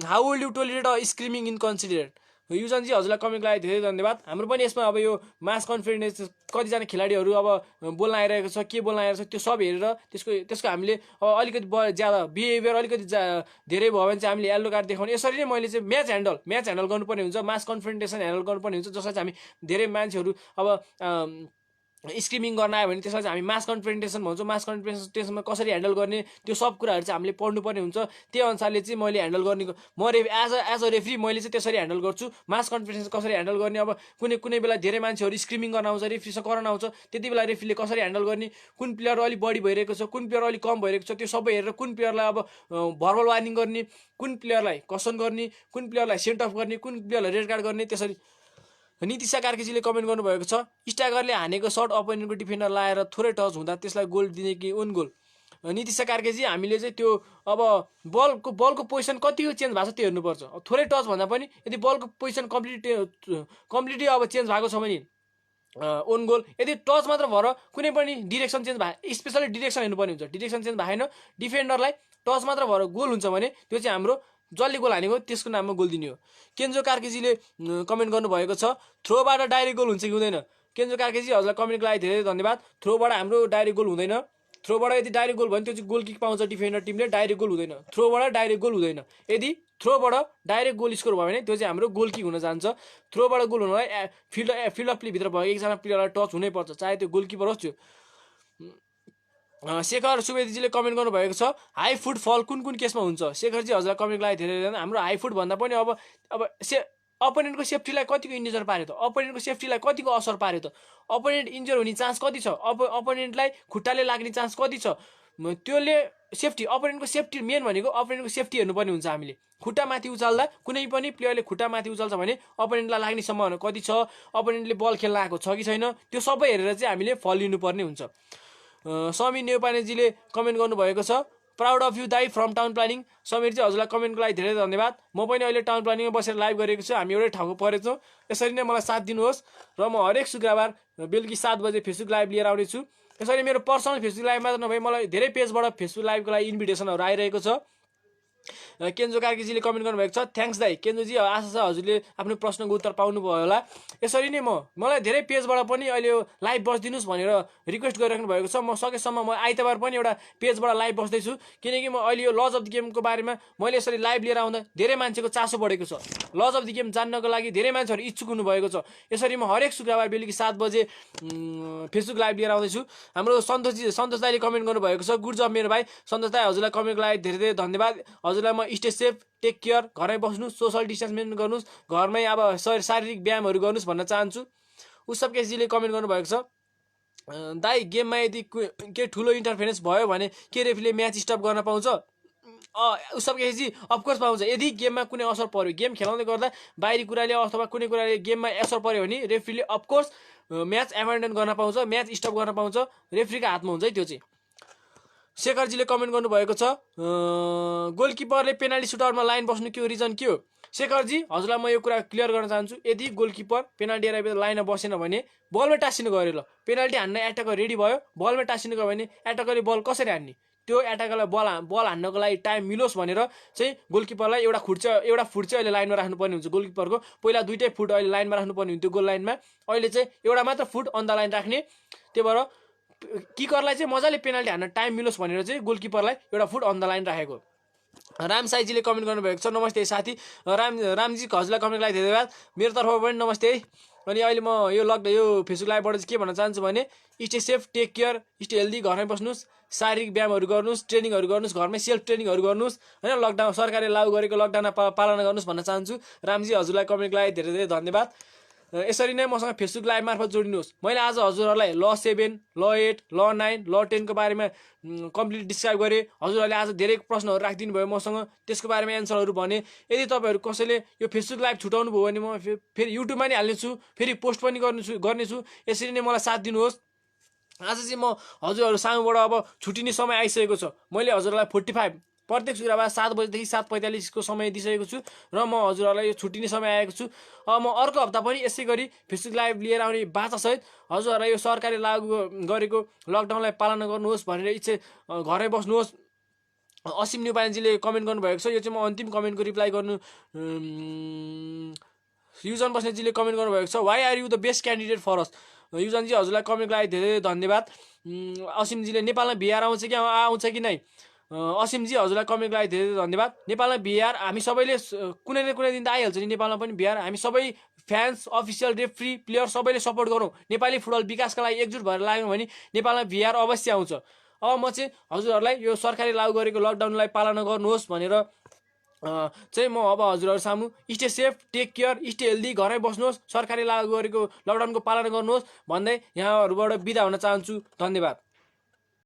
how will you tolerate a screaming inconsiderate. युजनजी हजुरलाई कमेन्टको लागि धेरै धन्यवाद। हाम्रो पनि यसमा अब यो मास कन्फिडेन्स कतिजना खेलाडीहरू अब बोल्न आइरहेको छ, के बोल्न आइरहेको छ त्यो सब हेरेर त्यसको हामीले अब अलिकति ज्यादा बिहेभियर अलिकति धेरै भयो भने चाहिँ हामीले येल्लो कार्ड देखाउने। यसरी नै मैले चाहिँ म्याच ह्यान्डल गर्नुपर्ने हुन्छ, मास कन्फ्रेन्टेसन ह्यान्डल गर्नुपर्ने हुन्छ। जसलाई चाहिँ हामी धेरै मान्छेहरू अब स्क्रिमिङ गर्न आयो भने त्यसलाई चाहिँ हामी मास कन्फ्रेन्टेसन भन्छौँ। मास कन्फ्रेन्टेसनमा कसरी ह्यान्डल गर्ने त्यो सब कुराहरू चाहिँ हामीले पढ्नुपर्ने हुन्छ। त्यही अनुसारले चाहिँ मैले ह्यान्डल गर्ने, म एज अ रेफ्री मैले चाहिँ त्यसरी ह्यान्डल गर्छु। मास कन्फ्रेन्टेसन कसरी ह्यान्डल गर्ने, अब कुनै बेला धेरै मान्छेहरू स्क्रिमिङ गर्न आउँछ, रेफ्रीसँग कराउन आउँछ, त्यति बेला रेफ्रीले कसरी ह्यान्डल गर्ने, कुन प्लेयर अलिक बढी भइरहेको छ, कुन प्लेयर अलिक कम भइरहेको छ, त्यो सबै हेरेर कुन प्लेयरलाई अब भर्बल वार्निङ गर्ने, कुन प्लेयरलाई कसन गर्ने, कुन प्लेयरलाई सेन्ट अफ गर्ने, कुन प्लेयरलाई रेड कार्ड गर्ने। त्यसरी नितिशा कार्कीजीले कमेन्ट गर्नुभएको छ स्ट्राइकरले हानेको सर्ट अपोनेन्टको डिफेन्डर लाएर थोरै टच हुँदा त्यसलाई गोल दिने कि ओन गोल। नितिशा कार्कीजी हामीले चाहिँ त्यो अब बलको पोजिसन कति चेन्ज भएको छ त्यो हेर्नुपर्छ। थोरै टच भन्दा पनि यदि बलको पोजिसन कम्प्लिटली अब चेन्ज भएको छ भने ओन गोल। यदि टच मात्र भएर कुनै पनि डिरेक्सन चेन्ज भए, स्पेसली डिरेक्सन हेर्नुपर्ने हुन्छ। डिरेक्सन चेन्ज भएन, डिफेन्डरलाई टच मात्र भएर गोल हुन्छ भने त्यो चाहिँ हाम्रो जसले गोल हानेको त्यसको नाममा गोल दिने हो। केन्जो कार्कीजीले कमेन्ट गर्नुभएको छ थ्रोबाट डाइरेक्ट गोल हुन्छ कि हुँदैन। केन्जो कार्कीजी हजुरलाई कमेन्टको लागि धेरै धन्यवाद। थ्रोबाट हाम्रो डाइरेक्ट गोल हुँदैन। थ्रोबाट यदि डाइरेक्ट गोल भयो भने त्यो चाहिँ गोल किक पाउँछ डिफेन्डर टिमले, डाइरेक्ट गोल हुँदैन। थ्रोबाट डाइरेक्ट गोल हुँदैन। यदि थ्रोबाट डाइरेक्ट गोल स्कोर भयो भने त्यो चाहिँ हाम्रो गोल किक हुन जान्छ। थ्रोबाट गोल हुनलाई फिल्ड अफ प्लेभित्र भएको एकजना प्लेयरलाई टच हुनैपर्छ, चाहे त्यो गोलकिपर होस्। त्यो शेखर सुवेदीजीले कमेन्ट गर्नुभएको छ हाई फुट फल कुन केसमा हुन्छ। शेखरजी हजुरलाई कमेन्टको लागि धेरै हाम्रो हाई फुट भन्दा पनि अब अपोनेन्टको सेफ्टीलाई कतिको इन्जुर पार्यो त, अपोनेन्टको सेफ्टीलाई कतिको असर पार्यो त, अपोनेन्ट इन्जुर हुने चान्स कति छ, अपोनेन्टलाई खुट्टाले लाग्ने चान्स कति छ, त्यसले सेफ्टी, अपोनेन्टको सेफ्टी मेन भनेको अपोनेन्टको सेफ्टी हेर्नुपर्ने हुन्छ हामीले। खुट्टा माथि उचाल्दा कुनै पनि प्लेयरले खुट्टा माथि उचाल्छ भने अपोनेन्टलाई लाग्ने सम्भावना कति छ, अपोनेन्टले बल खेल्न आएको छ कि छैन, त्यो सबै हेरेर चाहिँ हामीले फल लिनुपर्ने हुन्छ। समीर नेउपानेजीले कमेन्ट गर्नुभएको छ, प्राउड अफ यु दाई फ्रम टाउन प्लानिङ। समीर चाहिँ हजुरलाई कमेन्टको लागि धेरै धन्यवाद। म पनि अहिले टाउन प्लानिङमा बसेर लाइभ गरेको छु, हामी एउटै ठाउँको परेछौँ। यसरी नै मलाई साथ दिनुहोस् र म हरेक शुक्रबार बेलुकी 7 बजे फेसबुक लाइभ लिएर आउनेछु। यसरी मेरो पर्सनल फेसबुक लाइभ मात्र नभए मलाई धेरै पेजबाट फेसबुक लाइभको लागि इन्भिटेसनहरू आइरहेको छ। केन्जो कार्कीजीले कमेन्ट गर्नुभएको छ, थ्याङ्क्स दाई। केन्जोजी आशा छ हजुरले आफ्नो प्रश्नको उत्तर पाउनुभयो होला। यसरी नै मलाई धेरै पेजबाट पनि अहिले यो लाइभ बस्दिनुहोस् भनेर रिक्वेस्ट गरिराख्नु भएको छ। म सकेसम्म म आइतबार पनि एउटा पेजबाट लाइभ बस्दैछु, किनकि म अहिले यो लज अफ द गेमको बारेमा मैले यसरी लाइभ लिएर आउँदा धेरै मान्छेको चासो बढेको छ। लज अफ द गेम जान्नको लागि धेरै मान्छेहरू इच्छुक हुनुभएको छ। यसरी म हरेक शुक्रबार बेलुकी 7 बजे फेसबुक लाइभ लिएर आउँदैछु। हाम्रो सन्तोष दाईले कमेन्ट गर्नुभएको छ, गुड जब मेरो भाइ सन्तोष दाई, हजुरलाई कमेन्टको लागि धेरै धेरै धन्यवाद। हजुरलाई म स्टे सेफ, टेक केयर, घरमै बस्नुहोस्, सोसल डिस्टेन्स मेन्टेन गर्नुहोस्, घरमै अब शारीरिक व्यायामहरू गर्नुहोस् भन्न चाहन्छु। उसब केसीले कमेन्ट गर्नुभएको छ, दाई गेममा यदि केही ठुलो इन्टरफेरेन्स भयो भने के रेफ्रीले म्याच स्टप गर्न पाउँछ? उसब केसी अफकोर्स पाउँछ। यदि गेममा कुनै असर पर्यो, गेम खेलाउँदै गर्दा बाहिरी कुराले अथवा कुनै कुराले गेममा असर पर्यो भने रेफ्रीले अफकोर्स म्याच एबन्डन गर्न पाउँछ, म्याच स्टप गर्न पाउँछ। रेफ्रीको हातमा हुन्छ है त्यो चाहिँ। शेखरजीले कमेन्ट गर्नुभएको छ, गोलकिपरले पेनाल्टी सुटआउटमा लाइन बस्नु के हो, रिजन के हो? शेखरजी हजुरलाई म यो कुरा क्लियर गर्न चाहन्छु, यदि गोलकिपर पेनाल्टी एरियाभित्र लाइनमा बसेन भने बलमै टाँसिनु गयो ल, पेनाल्टी हान्न एटाकर रेडी भयो, बलमै टाँसिनु गयो भने एटाकरले बल कसरी हान्ने? त्यो एटाकरलाई बल हान्नको लागि टाइम मिलोस् भनेर चाहिँ गोलकिपरलाई एउटा फुट चाहिँ अहिले लाइनमा राख्नुपर्ने हुन्छ। गोलकिपरको पहिला 2 फुट अहिले लाइनमा राख्नुपर्ने हुन्थ्यो गोल लाइनमा, अहिले चाहिँ एउटा मात्र फुट अन द लाइन राख्ने। त्यही भएर किकरलाई चाहिँ मजाले पेनाल्टी हान्न टाइम मिलोस् भनेर चाहिँ गोलकिपरलाई एउटा फुट अन द लाइन राखेको। राम साईजीले कमेन्ट गर्नुभएको छ, नमस्ते साथी। रामजी हजुरलाई कमेन्टको लागि धन्यवाद। मेरो तर्फबाट पनि नमस्ते है। अनि अहिले म यो फेसबुक लाइभबाट चाहिँ के भन्न चाहन्छु भने stay safe, take care, stay healthy, घरमै बस्नुहोस्, शारीरिक व्यायामहरू गर्नुहोस्, ट्रेनिङहरू गर्नुहोस्, घरमै सेल्फ ट्रेनिङहरू गर्नुहोस् होइन, लकडाउन सरकारले लागू गरेको लकडाउन पालना गर्नुहोस् भन्न चाहन्छु। रामजी हजुरलाई कमेन्टको लागि धेरै धेरै धन्यवाद। यसरी नै मसँग फेसबुक लाइभ मार्फत जोडिनुहोस्। मैले आज हजुरहरूलाई ल 7, ल 8, ल 9, ल 10 को बारेमा कम्प्लिट डिस्क्राइब गरेँ। हजुरहरूले आज धेरै प्रश्नहरू राखिदिनु भयो मसँग, त्यसको बारेमा एन्सरहरू भने। यदि तपाईँहरू कसैले यो फेसबुक लाइभ छुटाउनु भयो भने म फेरि युट्युबमा नि हाल्नेछु, फेरि पोस्ट पनि गर्नेछु। यसरी नै मलाई साथ दिनुहोस्। आज चाहिँ म हजुरहरू सामुबाट अब छुट्टिने समय आइसकेको छ। मैले हजुरहरूलाई 45 प्रत्येक शुक्रबार 7 बजेदेखि 7:45 को समय दिइसकेको छु र म हजुरहरूलाई यो छुट्टिने समय आएको छु। अब म अर्को हप्ता पनि यसै गरी फेसबुक लाइभ लिएर आउने बाचासहित हजुरहरूलाई यो सरकारले लागू गरेको लकडाउनलाई पालना गर्नुहोस् भनेर इच्छा, घरै बस्नुहोस्। असीम न्युपानेजीले कमेन्ट गर्नुभएको छ, यो चाहिँ म अन्तिम कमेन्टको रिप्लाई गर्नु। युजन बस्नेतजीले कमेन्ट गर्नुभएको छ, why are you the best candidate for अस? युजनजी हजुरलाई कमेन्टको लागि धेरै धन्यवाद। असीमजीले नेपालमा भिआर आउँछ कि नै? असीमजी हजुरलाई कमेन्टको लागि धेरै धन्यवाद। नेपालमा भिआर हामी सबैले कुनै न कुनै दिन त आइहाल्छ नि नेपालमा पनि भिआर। हामी सबै फ्यान्स, अफिसियल, रेफ्री, प्लेयर सबैले सपोर्ट गरौँ। नेपाली फुटबल विकासका लागि एकजुट भएर लाग्यौँ भने नेपालमा भिआर अवश्य आउँछ। अब म चाहिँ हजुरहरूलाई यो सरकारले लागू गरेको लकडाउनलाई पालना गर्नुहोस् भनेर चाहिँ म अब हजुरहरू सामु stay safe, take care, stay healthy, घरै बस्नुहोस्, सरकारले लागू गरेको लकडाउनको पालना गर्नुहोस् भन्दै यहाँहरूबाट बिदा हुन चाहन्छु। धन्यवाद।